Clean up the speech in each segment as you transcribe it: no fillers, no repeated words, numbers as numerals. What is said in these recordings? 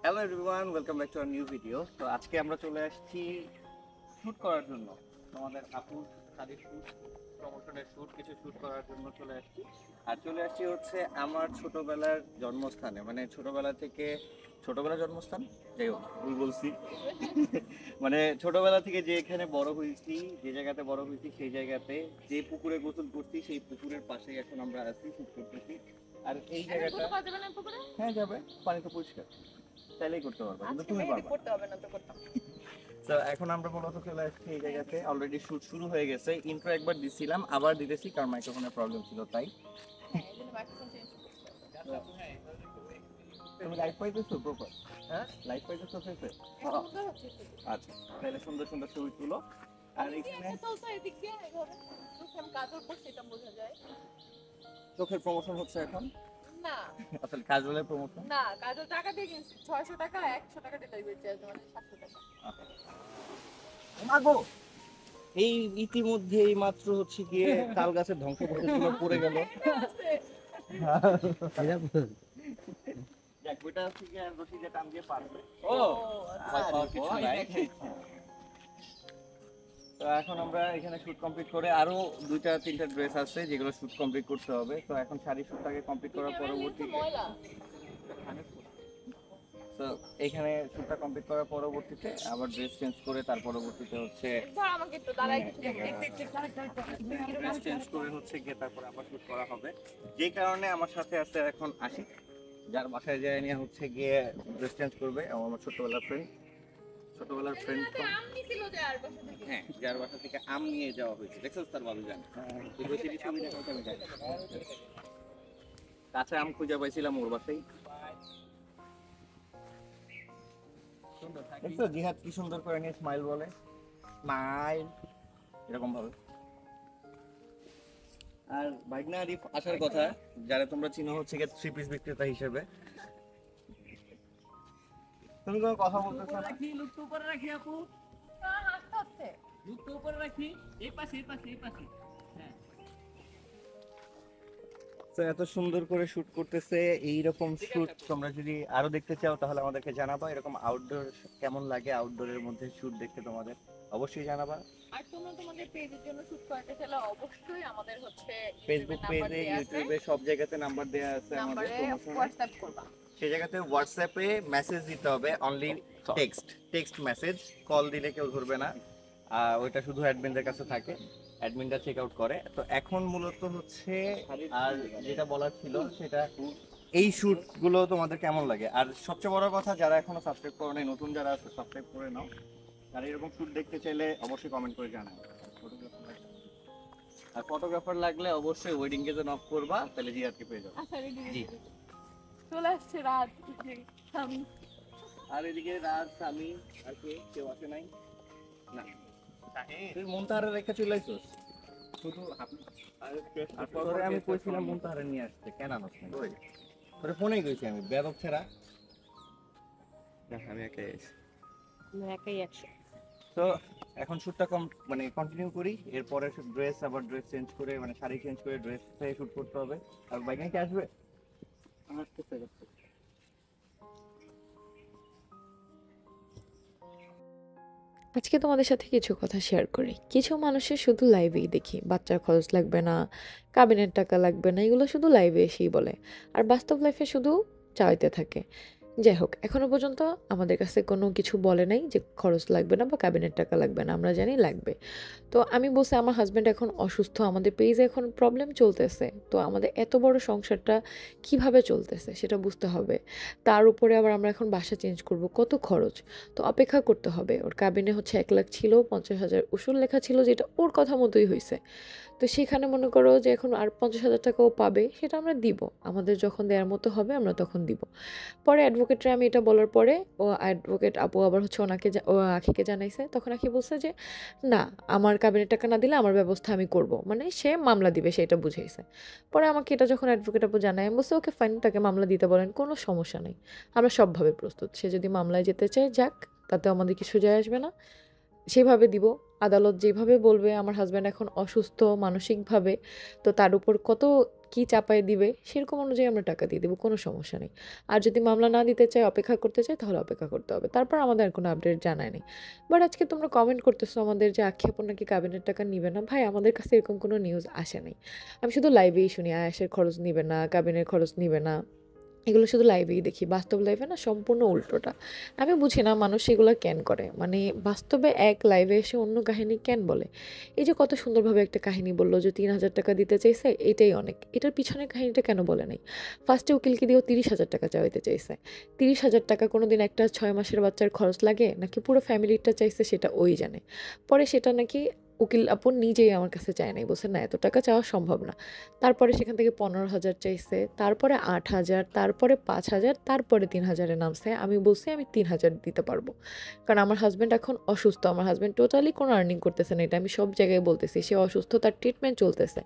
Hello everyone, welcome back to our new video. তো আজকে আমরা চলে আসছি শুট করার জন্য, আমাদের আপুর শাড়ির শুট, প্রমোশনের শুট, কিছু শুট করার জন্য চলে আসছি। আর চলে আসছি হচ্ছে আমার ছোটবেলার জন্মস্থানে, মানে ছোটবেলার জন্মস্থান, যাই হোক ভুল বলছি। মানে ছোটবেলা থেকে যে এখানে বড় হয়েছি, যে জায়গাতে বড় হয়েছি সেই জায়গাতে, যে পুকুরে গোসল করছি সেই পুকুরের পাশেই এখন আমরা আছি, শুট করতেছি। আর এই জায়গাটা, হ্যাঁ যাবে, পানি তো পরিষ্কার, চাইলেই করতে পারবা, কিন্তু তুমি পারবা করতে হবে না তো করতাম। তো এখন আমরা মূলত চলে আসছি এই জায়গাতে। অলরেডি শুট শুরু হয়ে গেছে, ইন্ট্রো একবার দিছিলাম, আবার দিতেছি কারণ মাইক্রোফোনের প্রবলেম ছিল তাই। হ্যাঁ, এজন্য মাইক্রোফোন চেঞ্জ করতে হবে। তুমি লাইভ পাইতেছো প্রপার? হ্যাঁ? লাইভ পাইতেছো ফেসে? সুন্দর হচ্ছে তো। আচ্ছা, তাহলে সুন্দর সুন্দর ছবি তুলো। আর এখানে এদিক দিয়ে এভাবে চোখে আমি কাজল পরছি এটা বোঝা যায়। চোখের প্রমোশন হচ্ছে এখন, না আসলে কাজলের প্রমোশন। না কাজল টাকা দিয়ে কিনছি 600 টাকা 100 টাকা ডেলিভারি চার্জ মানে 700 টাকা। মাগো, এই ইতিমধ্যে এই মাত্র হচ্ছে গিয়ে তাল গাছের ধ্বংসপ্রতিষ্ঠা পড়ে গেল। যাক, ওইটা হচ্ছে গিয়ে রশি দিয়ে টান দিয়ে পারবে। ও ভয় পাওয়ার কিছু নাই। তো এখন আমরা এখানে শুট কমপ্লিট করে আরো 2-3টা ড্রেস আছে যেগুলো শুট কমপ্লিট করতে হবে। তো এখন শাড়ি শুটটাকে কমপ্লিট করার পরবর্তীতে, ময়লা তো এখানে শুটটা কমপ্লিট করার পরবর্তীতে আবার ড্রেস চেঞ্জ করে তার পরবর্তীতে হচ্ছে ধর আমাকে একটু দাঁড়াই কিছু ড্রেস চেঞ্জ করে হচ্ছে গিয়ে তারপর আবার শুট করা হবে। যে কারণে আমার সাথে আছে এখন আশিক, যার বাসায় যায় নিয়ে হচ্ছে গিয়ে ড্রেস চেঞ্জ করবে। আমার ছোটবেলার ফ্রেন্ড আম নিছিল যে আর বসে থেকে। হ্যাঁ, যার বাসা থেকে আম নিয়ে যাওয়া হয়েছে, দেখছিস তার বাবু জানে। কাঁচা আম খুঁজে পাইছিলাম ওর বাসায়। দেখছো জিহাদ কি সুন্দর করে নিয়ে স্মাইল বলে, স্মাইল এরকম ভাবে। আর ভাগনা আরিফ আসার কথা, যারা তোমরা চিনো হচ্ছে গিয়ে থ্রি পিস বিক্রেতা হিসেবে। তুমি কোনো কথা বলতেছো না? লুকটা উপরে রাখি আপু, হাসতে হচ্ছে। লুকটা উপরে রাখি, এই পাশে হ্যাঁ। তো এত সুন্দর করে শুট করতেছে, এইরকম শুট তোমরা যদি আরো দেখতে চাও তাহলে আমাদেরকে জানাবা। এরকম আউটডোর কেমন লাগে, আউটডোরের মধ্যে শুট দেখতে তোমাদের অবশ্যই জানাবা। আর তোমরা তোমাদের পেজের জন্য শুট করাতে চাইলে অবশ্যই আমাদের হচ্ছে ফেসবুক পেজে, ইউটিউবে সব জায়গাতে নাম্বার দেওয়া আছে আমাদের নম্বরে প্রমোশনে। হোয়াটসঅ্যাপ করবা। সেই জায়গাতে হোয়াটসঅ্যাপে মেসেজ দিতে হবে, অনলি টেক্সট মেসেজ। কল দিলে কেউ ধরবে না, ওইটা শুধু অ্যাডমিনদের কাছে থাকে, অ্যাডমিনরা চেক আউট করে। তো এখন মূলত হচ্ছে, আর যেটা বলার ছিল সেটা, এই শুট গুলো তোমাদের কেমন লাগে। আর সবচেয়ে বড় কথা, যারা এখনো সাবস্ক্রাইব করো নাই, নতুন যারা আছে সাবস্ক্রাইব করে নাও। আর এরকম শুট দেখতে চাইলে অবশ্যই কমেন্ট করে জানাও। আর ফটোগ্রাফার লাগলে অবশ্যই ওয়েডিং গেজে নক করবা, তাহলে জিয়ারকে পেয়ে যাবে। আচ্ছা রেডি জি। চলে আসছে রাত আমি আর এদিকে রাজ, স্বামী, আর কেউ আসে নাই না। তুই মনতাহারে রেখে চলে আইছস শুধু। আর পরে আমি কইছিলাম মনতাহারে নিয়ে আসতে, কেন আনস না? তোরে ফোনেই কইছি আমি, বেদব ছেড়া। আমি একাই আছি। একাই 100 তো এখন শুটটা মানে কন্টিনিউ করি। এরপরে ড্রেস চেঞ্জ করে, মানে শাড়ি চেঞ্জ করে ড্রেস থেকে শুট করতে হবে। আর বাইকে কি আসবে? আসতেছে। আজকে তোমাদের সাথে কিছু কথা শেয়ার করি। কিছু মানুষের শুধু লাইভেই দেখি বাচ্চার খরচ লাগবে না, কাবিনের টাকা লাগবে না, এগুলো শুধু লাইভে এসেই বলে, আর বাস্তব লাইফে শুধু চাইতে থাকে। যাই হোক, এখনো পর্যন্ত আমাদের কাছে কোনো কিছু বলে নাই যে খরচ লাগবে না বা কাবিনের টাকা লাগবে না, আমরা জানি লাগবে। তো আমি বলছি আমার হাজব্যান্ড এখন অসুস্থ, আমাদের পেজে এখন প্রবলেম চলতেছে, তো আমাদের এত বড় সংসারটা কিভাবে চলতেছে সেটা বুঝতে হবে। তার উপরে আবার আমরা এখন বাসা চেঞ্জ করব, কত খরচ, তো অপেক্ষা করতে হবে। ওর কাবিনে হচ্ছে 1 লাখ ছিল, 50,000 উসুল লেখা ছিল, যেটা ওর কথা মতোই হয়েছে। তো সেখানে মনে করো যে এখন আর 50,000 টাকাও পাবে, সেটা আমরা দিব, আমাদের যখন দেওয়ার মতো হবে আমরা তখন দিব। পরে অ্যাডভোকেটরে আমি এটা বলার পরে ও অ্যাডভোকেট আপু আবার হচ্ছে ও আখিকে জানাইছে, তখন আখি বলছে যে না, আমার কাবিনের টাকা না দিলে আমার ব্যবস্থা আমি করব, মানে সে মামলা দিবে সেটা বুঝাইছে। পরে আমাকে এটা যখন অ্যাডভোকেট আপু জানায়, আমি বলছি ওকে ফাইন, তাকে মামলা দিতে বলেন, কোনো সমস্যা নেই, আমরা সবভাবে প্রস্তুত। সে যদি মামলায় যেতে চায় যাক, তাতে আমাদের কিছু যায় আসবে না, সেভাবে দিব। আদালত যেভাবে বলবে, আমার হাজব্যান্ড এখন অসুস্থ মানসিকভাবে, তো তার উপর কত কি চাপায় দিবে সেরকম অনুযায়ী আমরা টাকা দিয়ে দেবো, কোনো সমস্যা নেই। আর যদি মামলা না দিতে চায়, অপেক্ষা করতে চায়, তাহলে অপেক্ষা করতে হবে। তারপর আমাদের আর কোনো আপডেট জানায় নেই। বাট আজকে তোমরা কমেন্ট করতেছো আমাদের যে আক্ষেপণ নাকি কাবিনের টাকা নিবে না। ভাই আমাদের কাছে এরকম কোনো নিউজ আসে নাই। আমি শুধু লাইভেই শুনি আয়াসের খরচ নিবে না, কাবিনের খরচ নিবে না, এগুলো শুধু লাইভেই দেখি। বাস্তব লাইফে না সম্পূর্ণ উল্টোটা। আমি বুঝি না মানুষ এগুলো কেন করে, মানে বাস্তবে এক লাইভে এসে অন্য কাহিনী কেন বলে। এই যে কত সুন্দরভাবে একটা কাহিনী বললো যে 3,000 টাকা দিতে চাইছে, এটাই অনেক। এটার পিছনের কাহিনীটা কেন বলে নাই? ফার্স্টে উকিলকে দিয়েও 30,000 টাকা চাইতে চাইছে। 30,000 টাকা কোনো দিন একটা 6 মাসের বাচ্চার খরচ লাগে নাকি পুরো ফ্যামিলিটা চাইছে সেটা ওই জানে। পরে সেটা নাকি উকিল আপন নিজেই আমার কাছে চায় নাই, বলছে না এত টাকা চাওয়া সম্ভব না। তারপরে সেখান থেকে 15,000 চাইছে, তারপরে 8,000, তারপরে 5,000, তারপরে 3,000-এ নামছে। আমি বলছি আমি 3,000 দিতে পারবো, কারণ আমার হাজব্যান্ড এখন অসুস্থ। আমার হাজব্যান্ড টোটালি কোনো আর্নিং করতেছে না, এটা আমি সব জায়গায় বলতেছি। সে অসুস্থ, তার ট্রিটমেন্ট চলতেছে।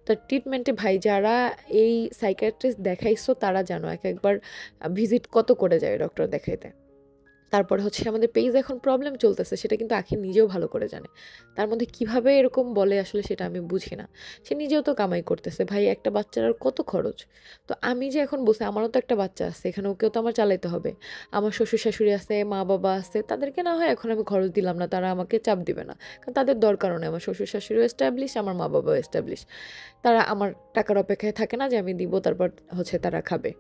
তার ট্রিটমেন্টে ভাই যারা এই সাইকিয়াট্রিস্ট দেখাইছো তারা জানো এক একবার ভিজিট কত করে যায় ডক্টর দেখাইতে। তারপরে হচ্ছে আমাদের পেজ এখন প্রবলেম চলতেছে, সেটা কিন্তু আখি নিজেও ভালো করে জানে। তার মধ্যে কিভাবে এরকম বলে আসলে সেটা আমি বুঝি না। সে নিজেও তো কামাই করতেছে ভাই, একটা বাচ্চার আর কত খরচ। তো আমি যে এখন বসে, আমারও তো একটা বাচ্চা আছে এখানে, ওকেও তো আমার চালাইতে হবে। আমার শ্বশুর শাশুড়ি আছে, মা বাবা আছে, তাদেরকে না হয় এখন আমি খরচ দিলাম না, তারা আমাকে চাপ দিবে না, কারণ তাদের দরকারও নেই। আমার শ্বশুর শাশুড়িও এস্টাবলিশ, আমার মা বাবাও এস্টাবলিশ। তারা আমার টাকার অপেক্ষায় থাকে না যে আমি দিব তারপর হচ্ছে তারা খাবে।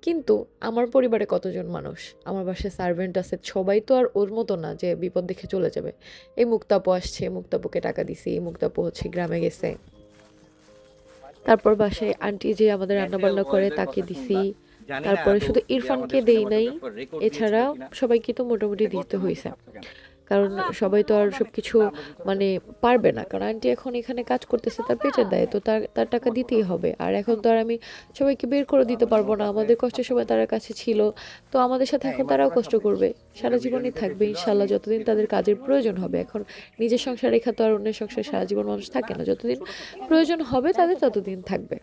কিন্তু আমার পরিবারে কতজন মানুষ, আমার বাসায় সার্ভেন্ট আছে, সবাই তো আর ওর মতো না যে বিপদ দেখে চলে যাবে। এই মুক্তাপু আসছে, মুক্তাপুকে টাকা দিছি, মুক্তাপু হচ্ছে গ্রামে গেছে। তারপর বাসায় আন্টি যে আমাদের রান্নাবান্না করে তাকে দিছি। জানি না তারপরে আদৌ শুধু সে ইরফানকে আমাদের সাথে দেই নাই, যোগাযোগ করে রেকর্ড এছাড়া দিয়েছিল কিনা। সবাইকে তো মোটামুটি দিতে বর্তমানে হয়েছে। ভাবছো কেন? কারণ সবাই তো আর সব কিছু না, আমরা ভিতরে মানে পারবে না, কারণ আন্টি এখন এখানে কাজ করতেছে, তার পেটের দায় তো, তার তার টাকা দিতেই হবে। আর এখন তো আর আমি সবাইকে বের করে দিতে পারবো না। আমাদের কষ্টের সময় তার কাছে ছিল, তো আমাদের সাথে এখন তারাও কষ্ট করবে, সারা জীবনই থাকবে ইনশাল্লাহ, যতদিন তাদের কাজের প্রয়োজন হবে। এখন নিজের সংসার রেখা তো আর অন্যের সংসার সারা জীবন মানুষ থাকে না, যতদিন প্রয়োজন হবে তাদের ততদিন থাকবে।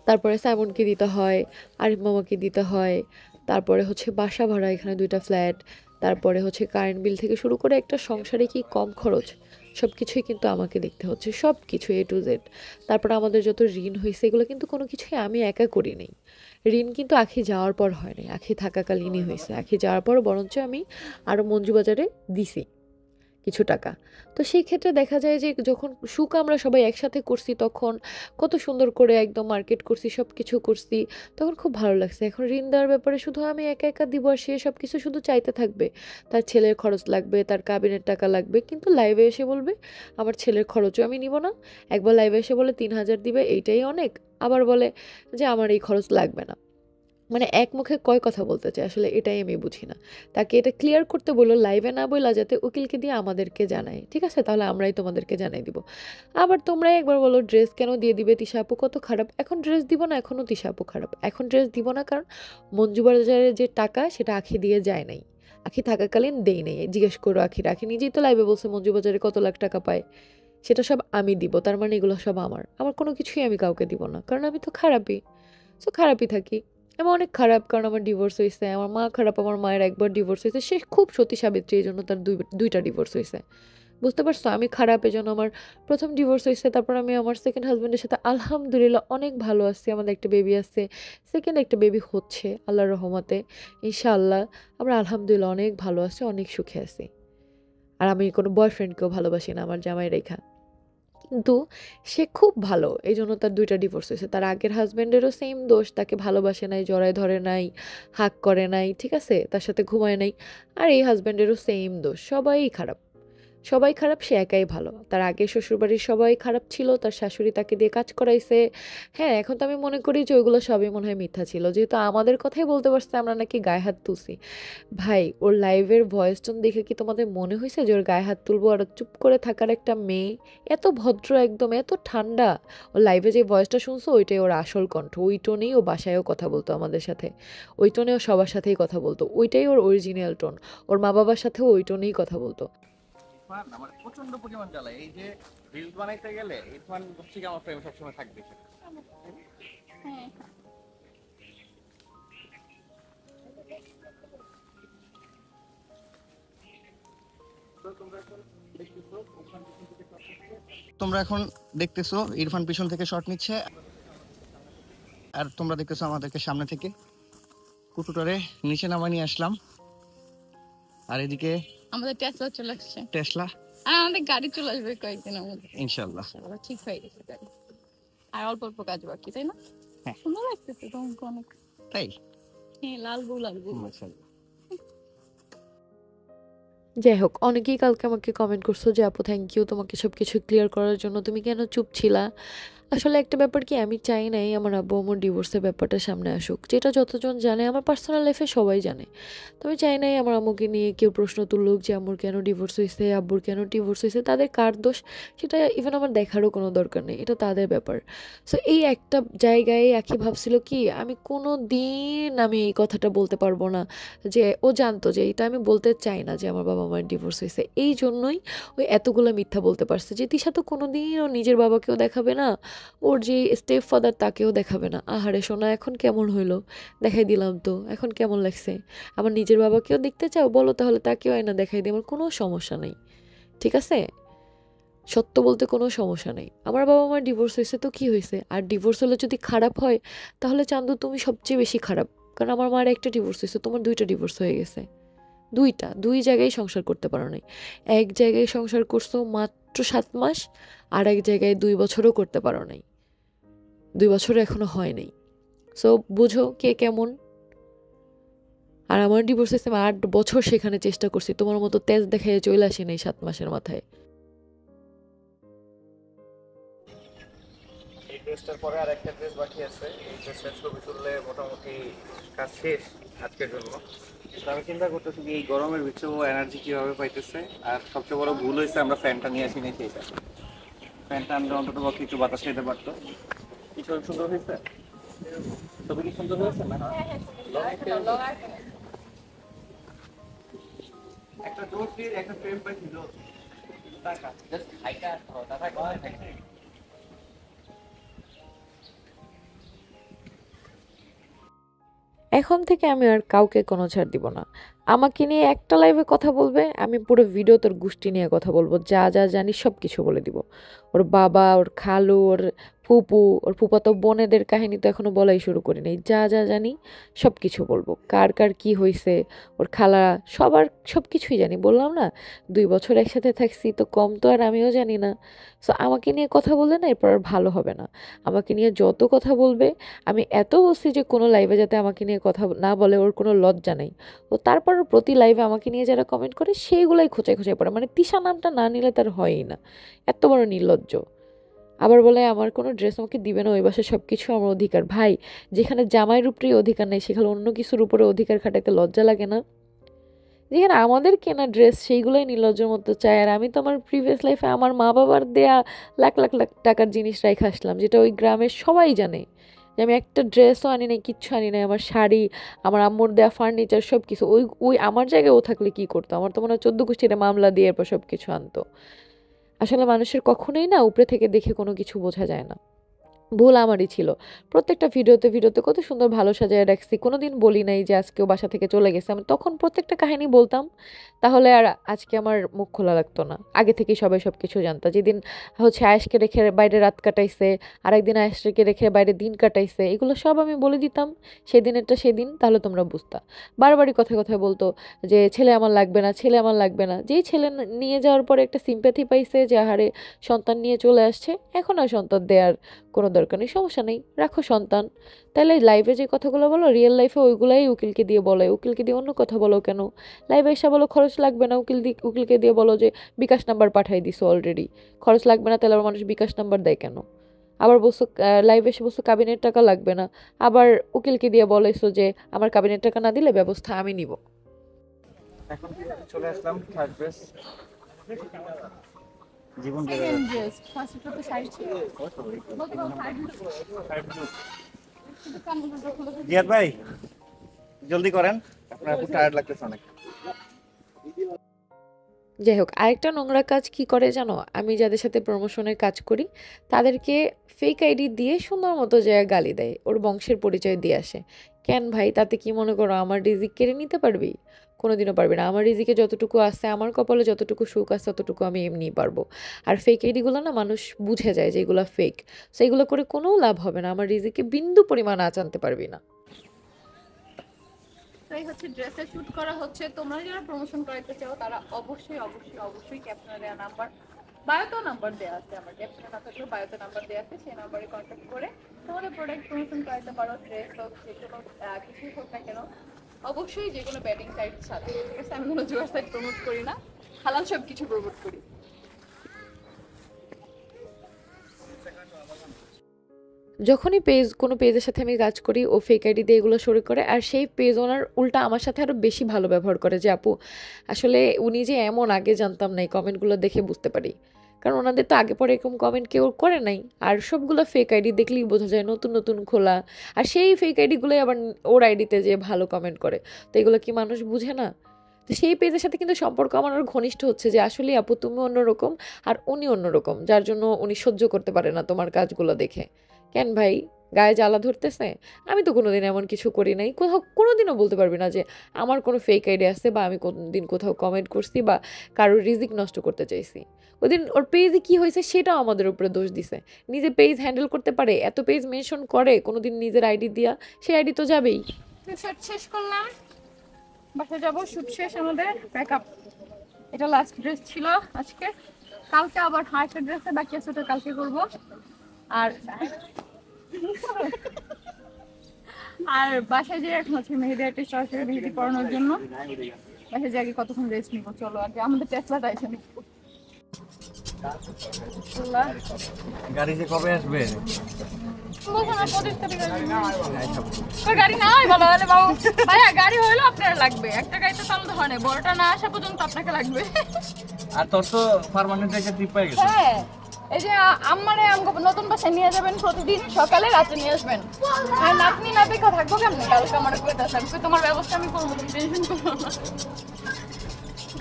তারপরে সাইমনকে দিতে হয়, আরিফ মামাকে দিতে হয়, তারপরে হচ্ছে বাসা ভাড়া, এখানে 2টা ফ্ল্যাট, তারপরে হচ্ছে কারেন্ট বিল থেকে শুরু করে একটা সংসারে কি কম খরচ, সব কিছুই কিন্তু আমাকে দেখতে হচ্ছে, সব কিছু A to Z। তারপরে আমাদের যত ঋণ হয়েছে এগুলো কিন্তু কোনো কিছুই আমি একা করি নাই। ঋণ কিন্তু আখি যাওয়ার পর হয় নাই, আখি থাকাকালীনই হয়েছে। আখি যাওয়ার পর বরঞ্চ আমি আরও মঞ্জুবাজারে দিছি কিছু টাকা। তো সেই ক্ষেত্রে দেখা যায় যে যখন সুখ আমরা সবাই একসাথে করছি, তখন কত সুন্দর করে একদম মার্কেট করছি, সব কিছু করছি, তখন খুব ভালো লাগছে। এখন ঋণ দেওয়ার ব্যাপারে শুধু আমি একা একা দিব আর সে সব কিছু শুধু চাইতে থাকবে। তার ছেলের খরচ লাগবে, তার কাবিনের টাকা লাগবে, কিন্তু লাইভে এসে বলবে আমার ছেলের খরচও আমি নিব না। একবার লাইভে এসে বলে 3,000 দিবে, এইটাই অনেক। আবার বলে যে আমার এই খরচ লাগবে না। মানে এক মুখে কয় কথা বলতে চায় আসলে, এটাই আমি বুঝি না। তাকে এটা ক্লিয়ার করতে বললো, লাইভে না বললা যাতে উকিলকে দিয়ে আমাদেরকে জানায়, ঠিক আছে তাহলে আমরাই তোমাদেরকে জানাই দিব। আবার তোমরাই একবার বলো ড্রেস কেন দিয়ে দিবে, তিশা আপু কত খারাপ। এখন ড্রেস দিব না, এখনও তিশা আপু খারাপ। এখন ড্রেস দিব না কারণ মঞ্জু বাজারের যে টাকা সেটা আখি দিয়ে যায় নাই, আখি থাকাকালীন দেই নেই। জিজ্ঞেস করো আখি, আখি নিজেই তো লাইভে বলছে মঞ্জু বাজারে কত লাখ টাকা পায়, সেটা সব আমি দিব। তার মানে এগুলো সব আমার, আমার কোনো কিছুই আমি কাউকে দিব না, কারণ আমি তো খারাপই। সো খারাপই থাকি। আমি অনেক খারাপ, কারণ আমার ডিভোর্স হয়েছে, আমার মা খারাপ, আমার মায়ের একবার ডিভোর্স হয়েছে, সে খুব সতী সাবিত্রী, এই জন্য তার দুইটা ডিভোর্স হয়েছে। বুঝতে পারছো, আমি খারাপ, এই জন্য আমার প্রথম ডিভোর্স হয়েছে। তারপর আমি আমার সেকেন্ড হাজব্যান্ডের সাথে আলহামদুলিল্লাহ অনেক ভালো আছি, আমাদের একটা বেবি আছে, সেকেন্ড একটা বেবি হচ্ছে আল্লাহর রহমতে ইনশাআল্লাহ। আমরা আলহামদুলিল্লাহ অনেক ভালো আছি, অনেক সুখে আছি। আর আমি কোনো বয়ফ্রেন্ডকেও ভালোবাসি না, আমার জামাই রেখা। কিন্তু সে খুব ভালো, এই জন্য তার 2টা ডিভোর্স হয়েছে। তার আগের হাজব্যান্ডেরও সেম দোষ, তাকে ভালোবাসে নাই, জড়ায় ধরে নাই, হাক করে নাই, ঠিক আছে, তার সাথে ঘুমায় নাই। আর এই হাজব্যান্ডেরও সেম দোষ, সবাই খারাপ, সবাই খারাপ, সে একাই ভালো। তার আগে শ্বশুরবাড়ির সবাই খারাপ ছিল, তার শাশুড়ি তাকে দিয়ে কাজ করাইছে। হ্যাঁ, এখন তো আমি মনে করি যে ওইগুলো সবই মনে হয় মিথ্যা ছিল, যেহেতু আমাদের কথাই বলতে পারছে আমরা নাকি গায়ে হাত তুলছি। ভাই ওর লাইভের ভয়েস টোন দেখে কি তোমাদের মনে হয়েছে যে ওর গায়ে হাত তুলবো? আর ও চুপ করে থাকার একটা মেয়ে, এত ভদ্র, একদম এত ঠান্ডা। ওর লাইভে যে ভয়েসটা শুনছো ওইটাই ওর আসল কণ্ঠ, ওই টোনেই ও বাসায়ও কথা বলতো আমাদের সাথে, ওই টোনে ও সবার সাথেই কথা বলতো, ওইটাই ওর অরিজিনাল টোন। ওর মা বাবার সাথেও ওই টোনেই কথা বলতো। ইরফান আমার প্রচন্ড পরিমাণ জ্বালায়, এই যে রিলস বানাইতে গেলে ইরফান হচ্ছে কি আমার প্রেমে সবসময় থাকবে। হ্যাঁ তোমরা এখন দেখতেছো ইরফান পিছন থেকে শট নিচ্ছে। আর তোমরা দেখতেছো আমাদেরকে সামনে থেকে কুটুটারে নিচে নামায় নিয়ে আসলাম। আর এদিকে আমাদের টেসলা চলে আসছে, টেসলা, আর আমাদের গাড়ি চলে আসবে কয়েকদিনের মধ্যে ইনশাল্লাহ। ইনশাআল্লাহ। ঠিক হয়ে গেছে গাড়ি, আর অল্প অল্প কাজ বাকি, তাই না? হ্যাঁ। সুন্দর লাগতেছে তোমাকে অনেক। তাই হ্যাঁ, লাল বউ লাল বউ। মাশাআল্লাহ। যাই হোক, অনেকেই কালকে আমাকে কমেন্ট করছো যে আপু থ্যাংক ইউ তোমাকে সব কিছু ক্লিয়ার করার জন্য, তুমি কেন চুপ ছিলা। আসলে একটা ব্যাপার কি, আমি চাই নাই আমার আব্বু আমার ডিভোর্সের ব্যাপারটা সামনে আসুক, যেটা যতজন জানে আমার পার্সোনাল লাইফে সবাই জানে। তো আমি চাই নাই আমার আম্মুকে নিয়ে কেউ প্রশ্ন তুলুক যে আম্মুর কেন ডিভোর্স হয়েছে, আব্বুর কেন ডিভোর্স হয়েছে, তাদের কার দোষ সেটা ইভেন আমার দেখারও কোনো দরকার নেই, এটা তাদের ব্যাপার। সো এই একটা জায়গায় আখি ভাবছিল কি আমি কোনো দিন আমি এই কথাটা বলতে পারবো না, যে ও জানতো যে এটা আমি বলতে চাই না যে আমার বাবা মায়ের ডিভোর্স হয়েছে, এই জন্যই ওই এতগুলো মিথ্যা বলতে পারছে যে তিশা তো কোনো দিন ও নিজের বাবাকেও দেখাবে না, ওর যে স্টেপ ফাদার তাকেও দেখাবে না। আহারে সোনা, এখন কেমন হইলো, দেখাই দিলাম তো, এখন কেমন লাগছে। আমার নিজের বাবাকেও দেখতে চাও, বলো তাহলে তাকেও আয়না দেখাই দিই, আমার কোনো সমস্যা নেই, ঠিক আছে। সত্য বলতে কোনো সমস্যা নেই। আমার বাবা মার ডিভোর্স হয়েছে তো কি হয়েছে, আর ডিভোর্স হলে যদি খারাপ হয় তাহলে চান্দু তুমি সবচেয়ে বেশি খারাপ, কারণ আমার মার একটা ডিভোর্স হয়েছে, তোমার দুইটা ডিভোর্স হয়ে গেছে, দুই জায়গায় সংসার করতে পারো নাই। এক জায়গায় সংসার করছো মাত্র 7 মাস, আর এক জায়গায় 2 বছরও করতে পারো নাই, 2 বছর এখনো হয় নাই। সো বুঝো কে কেমন। আর আমার ডিভোর্স হয়েছে, আমি 8 বছর সেখানে চেষ্টা করছি, তোমার মতো তেজ দেখাই চলে আসি নাই 7 মাসের মাথায়। এই ড্রেসটার পরে আর একটা ড্রেস বাকি আছে, এই ড্রেসটার ছবি তুললে মোটামুটি কাজ শেষ আজকের জন্য। তো আমি চিন্তা করতেছি যে এই গরমের ভিতরেও এনার্জি কিভাবে পাইতেছে। আর সবচেয়ে বড় ভুল হয়েছে আমরা ফ্যানটা নিয়ে আসি নাই, সেইটা ফ্যানটা আনলে অন্তত পক্ষে একটু বাতাস খেতে পারতো। কি ছবি সুন্দর হয়েছে, ছবি কি সুন্দর হয়েছে না? একটা জোর দিয়ে একটা ফ্রেম পাইছিল, জাস্ট হাইটা দাদা কয় থাকে। এখন থেকে আমি আর কাউকে কোনো ছাড় দিব না। আমাকে নিয়ে একটা লাইভে কথা বলবে, আমি পুরো ভিডিও তোর গোষ্ঠী নিয়ে কথা বলবো, যা যা জানি সব কিছু বলে দিব। ওর বাবা, ওর খালু, ওর ফুপু, ওর ফুপাতো বোনেদের কাহিনী তো এখনো বলাই শুরু করি নাই, যা যা জানি সব কিছু বলবো, কার কার কি হয়েছে, ওর খালা সবার সব কিছুই জানি। বললাম না 2 বছর একসাথে থাকছি, তো কম তো আর আমিও জানি না। সো আমাকে নিয়ে কথা বললে না এরপর আর ভালো হবে না। আমাকে নিয়ে যত কথা বলবে, আমি এত বলছি যে কোনো লাইভে যাতে আমাকে নিয়ে কথা না বলে, ওর কোনো লজ্জা নেই। ও তারপর প্রতি লাইভে আমাকে নিয়ে যারা কমেন্ট করে সেইগুলাই খোঁচাই খোঁচাই পড়ে, মানে তিশা নামটা না নিলে তার হয়ই না, এত বড় নির্লজ্জ। আবার বলে আমার কোনো ড্রেস আমাকে দিবে না, ওই বাসায় সব কিছু আমার অধিকার। ভাই, যেখানে জামাইয়ের উপরেই অধিকার নেই সেখানে অন্য কিছুর উপরে অধিকার খাটাইতে লজ্জা লাগে না? যেখানে আমাদের কেনা ড্রেস সেইগুলোই নির্লজ্জের মতো চাই। আর আমি তো আমার প্রিভিয়াস লাইফে আমার মা বাবার দেয়া লাখ লাখ লাখ টাকার জিনিস রেখে আসলাম, যেটা ওই গ্রামের সবাই জানে যে আমি একটা ড্রেসও আনি নাই, কিচ্ছু আনি নাই। আমার শাড়ি, আমার আম্মুর দেয়া ফার্নিচার সব কিছু, ওই ওই আমার জায়গায় ও থাকলে কি করতো? আমার তো মনে হয় 14 গোষ্ঠীতে মামলা দিয়ে এরপর সব কিছু আনতো। আসলে মানুষের কখনোই না উপরে থেকে দেখে কোনো কিছু বোঝা যায় না। ভুল আমারই ছিল। প্রত্যেকটা ভিডিওতে কত সুন্দর ভালো সাজায় রাখছি, কোনোদিন বলি নাই যে আজকেও বাসা থেকে চলে গেছে। আমি তখন প্রত্যেকটা কাহিনী বলতাম, তাহলে আর আজকে আমার মুখ খোলা লাগতো না। আগে থেকেই সবাই সব কিছু জানতো। যেদিন হচ্ছে আয়েশকে রেখে বাইরে রাত কাটাইছে, আরেকদিন আয়েশকে রেখে বাইরে দিন কাটাইছে, এগুলো সব আমি বলে দিতাম সেদিনেরটা সেদিন, তাহলে তোমরা বুঝতা। বারবারই কথায় কথায় বলতো যে ছেলে আমার লাগবে না, ছেলে আমার লাগবে না। যেই ছেলে নিয়ে যাওয়ার পরে একটা সিম্প্যাথি পাইছে যে আহারে সন্তান নিয়ে চলে আসছে, এখন আর সন্তান দেওয়ার কোনো দরকার নেই, সমস্যা নেই, রাখো সন্তান। তাহলে লাইভে যে কথাগুলো বলো রিয়েল লাইফে ওইগুলাই উকিলকে দিয়ে বলে, উকিলকে দিয়ে অন্য কথা বলো কেন? লাইভে এসে বলো খরচ লাগবে না, উকিলকে দিয়ে বলো যে বিকাশ নাম্বার পাঠাই দিছো অলরেডি, খরচ লাগবে না, তাহলে আবার মানুষ বিকাশ নাম্বার দেয় কেন? আবার বলছো লাইভে এসে বলছো কাবিনের টাকা লাগবে না, আবার উকিলকে দিয়ে বলেছো যে আমার কাবিনের টাকা না দিলে ব্যবস্থা আমি নিব। এখন চলে আসলাম থার্ড ড্রেস, জীবন বেড়ে সেকেন্ড যাচ্ছে। ড্রেস, ফার্স্টটা তো শাড়ি ছিল। গতকাল জিয়াদ ভাই জলদি করেন, আপনার খুব টায়ার্ড লাগতেছে অনেক। যাই হোক, আরেকটা নোংরা কাজ কি করে জানো? আমি যাদের সাথে প্রমোশনের কাজ করি তাদেরকে ফেক আইডি দিয়ে সুন্দর মতো জায়গায় গালি দেয়, ওর বংশের পরিচয় দিয়ে আসে। কেন ভাই, তাতে কি মনে করো আমার রিজিক কেড়ে নিতে পারবি? কোনোদিনও পারবি না। আমার রিজিকে যতটুকু আছে, আমার কপালে যতটুকু সুখ আছে ততটুকু আমি এমনিই পারবো। আর ফেক আইডিগুলো না মানুষ বুঝে যায় যে এগুলো ফেক, সো এগুলো করে কোনো লাভ হবে না। আমার রিজিকে বিন্দু পরিমাণ আঁচ আনতে পারবি না। তাই হচ্ছে ড্রেসে শুট করা হচ্ছে। তোমরা যারা প্রমোশন করাইতে চাও তারা অবশ্যই অবশ্যই অবশ্যই ক্যাপশনে দেওয়া নাম্বার, বায়োতে নাম্বার দেওয়া আছে, আমার ক্যাপশনে না থাকলেও বায়োতে নাম্বার দেওয়া আছে, সেই নাম্বারে কন্ট্যাক্ট করে তোমাদের প্রোডাক্ট প্রমোশন করাইতে পারো। ড্রেস হোক, যে কোনো কিছুই হোক না কেন, অবশ্যই যে কোনো ব্যাটিং সাইট ছাড়া, ঠিক আছে? আমি কোনো জুয়ার সাইট প্রমোট করি না, হালাল সব কিছু প্রমোট করি। যখনই কোনো পেজের সাথে আমি কাজ করি, ও ফেক আইডি দিয়ে এগুলো শুরু করে, আর সেই পেজ ওনার উল্টা আমার সাথে আরও বেশি ভালো ব্যবহার করে যে আপু আসলে উনি যে এমন, আগে জানতাম না, এই কমেন্টগুলো দেখে বুঝতে পারি। কারণ ওনাদের তো আগে পরে এরকম কমেন্ট কেউ করে নাই, আর সবগুলো ফেক আইডি দেখলেই বোঝা যায় নতুন নতুন খোলা। আর সেই ফেক আইডিগুলোই আবার ওর আইডিতে যে ভালো কমেন্ট করে, তো এগুলো কি মানুষ বুঝে না? তো সেই পেজের সাথে কিন্তু সম্পর্ক আমার আরও ঘনিষ্ঠ হচ্ছে যে আসলে আপু তুমি অন্যরকম আর উনি অন্যরকম, যার জন্য উনি সহ্য করতে পারে না তোমার কাজগুলো দেখে। কেন ভাই, গায়ে জ্বালা ধরতেছে? আমি তো কোনোদিন এমন কিছু করি নাই, কোথাও কোনোদিনও বলতে পারবি না যে আমার কোনো ফেক আইডি আছে, বা আমি কোনোদিন কোথাও কমেন্ট করছি বা কারোর রিজিক নষ্ট করতে চাইছি। ওদিন ওর পেজে কি হয়েছে সেটাও আমাদের উপরে দোষ দিছে। নিজে পেজ হ্যান্ডেল করতে পারে, এত পেজ মেনশন করে, কোনোদিন নিজের আইডি দিয়া, সেই আইডি তো যাবেই। তো শুট শেষ করলাম, বাসায় যাবো। শুট শেষ আমাদের, প্যাক আপ। এটা লাস্ট ড্রেস ছিল আজকে। কালকে আবার আরেকটা ড্রেসে বাকি আছে, ওটা কালকে করবো। আর আর বাসায় যে এখন হচ্ছে মেহেদি আর্টিস্ট সরাসরি মেহেদি পড়ানোর জন্য। বাসায় যে আগে কতক্ষণ রেস্ট নিবো, চলো আগে আমাদের টেসলাটা এসে নিবো। গাড়ি যে কবে আসবে? গাড়ি না হয় ভালো হলে বাবু, ভাইয়া গাড়ি হইলো আপনার লাগবে, একটা গাড়িতে চালাতে হয় না, বড়টা না আসা পর্যন্ত আপনাকে লাগবে। আর তোর তো পার্মানেন্ট একটা ট্রিপ পেয়ে গেছে। হ্যাঁ, এই যে আমারে আমাকে নতুন বাসায় নিয়ে যাবেন, প্রতিদিন সকালে রাতে নিয়ে আসবেন। আর আপনি না দেখে থাকবো কেমন? কালকে আমার কইতাছে, আমি কই তোমার ব্যবস্থা আমি করবো, তুমি টেনশন করো না।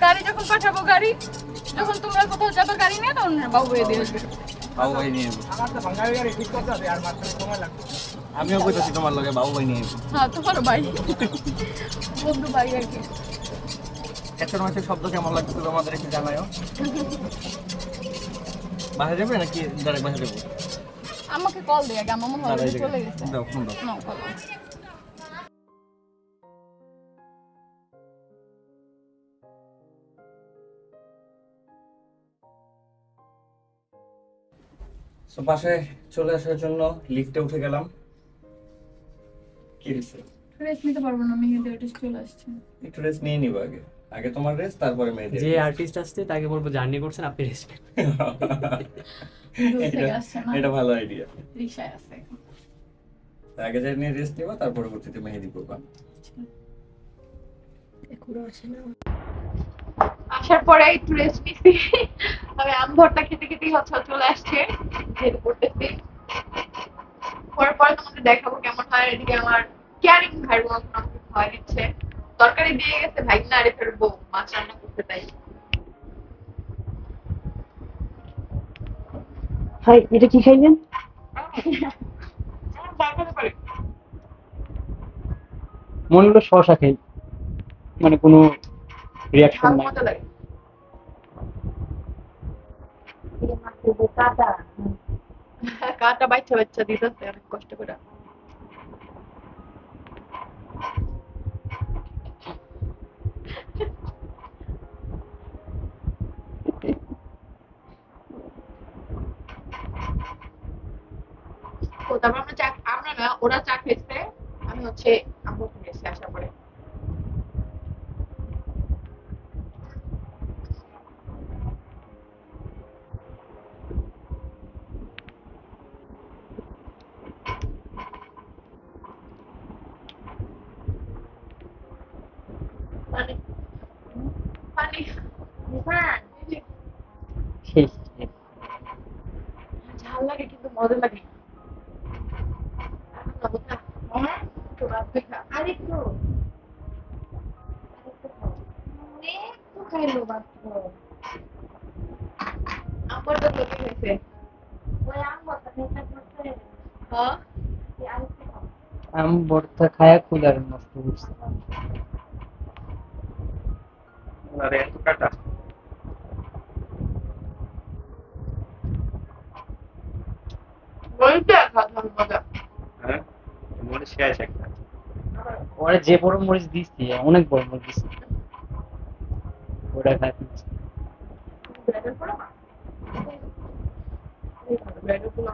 গাড়ি যখন পাঠাবো, গাড়ি যখন তোমরা কোথাও যাবে গাড়ি নিয়ে, তখন বাবু দিয়ে আসবে। বাবু ভাই নিয়ে যাবো। আমিও কইতাছি তোমার লগে বাবু ভাই নিয়ে যাবো। হ্যাঁ, তোমার ভাই, বন্ধু ভাই আর কি। ক্যাপ্টেন মাছের শব্দ কেমন লাগছে তোমাদের একটু জানাও। বাসা যাবে নাকি ডাইরেক্ট বাসা যাবো? আমাকে কল দিয়ে আগে, আমার মনে হয় দাঁড়াই চলে গেছে। দাও ফোন দাও। না, কল দাও। সো বাসায় চলে আসার জন্য লিফটে উঠে গেলাম। কি হয়েছে? রেস্ট নিতে পারবো না, মেহেদি আর্টিস্ট চলে আসছে। একটু রেস্ট নিয়ে নিবো আগে, আগে তোমার রেস্ট তারপরে মেয়েদের। যে আর্টিস্ট আসছে তাকে বলবো জার্নি করছেন আপনি রেস্ট দূর থেকে আসছে না, এটা ভালো আইডিয়া। রিক্সায় আছে এখন। আগে যাই নিয়ে রেস্ট নিবা, তার পরবর্তীতে মেহেদি করবা। আসার পরে একটু রেস্ট নিছি। আমি আম ভর্তা খেতে খেতেই হচ্ছে চলে আসছে, যেহেতু করতেছি। পরে পরে তোমাদের দেখাবো কেমন হয়। এদিকে আমার কেয়ারিং ভাই বোন আমাকে খাওয়া দিচ্ছে, তরকারি দিয়ে গেছে ভাই না আরে ফেরবো, মাছ রান্না করতে তাই। হাই, এটা কি খাইলেন? মনে হলো শশা খাই, মানে কোনো রিয়াকশন নাই। মজা লাগে। কাটা বাচ্চা বাচ্চা দিতেছে অনেক কষ্ট করে। তো তারপর আমরা না, ওরা চা খেয়েছে, আমি হচ্ছে আম্মু খেয়েছি আসার পরে। পানি পানি শেষ। ঝাল লাগে কিন্তু মজা লাগে। আরেকটু খাইলো মাত্র। আমার তো লোকে খাইছে। হ্যাঁ, আম ভর্তা খায়া কুলার নষ্ট করছে। আরে এত কাটা বলতে খাওয়া মজা। হ্যাঁ মরিচ শেষ একটা ওরে যে বড় মরিচ দিছি অনেক বড় মরিচ দিছি ওটা খাই ব্রেডের পরে না এই ব্রেডের গুলো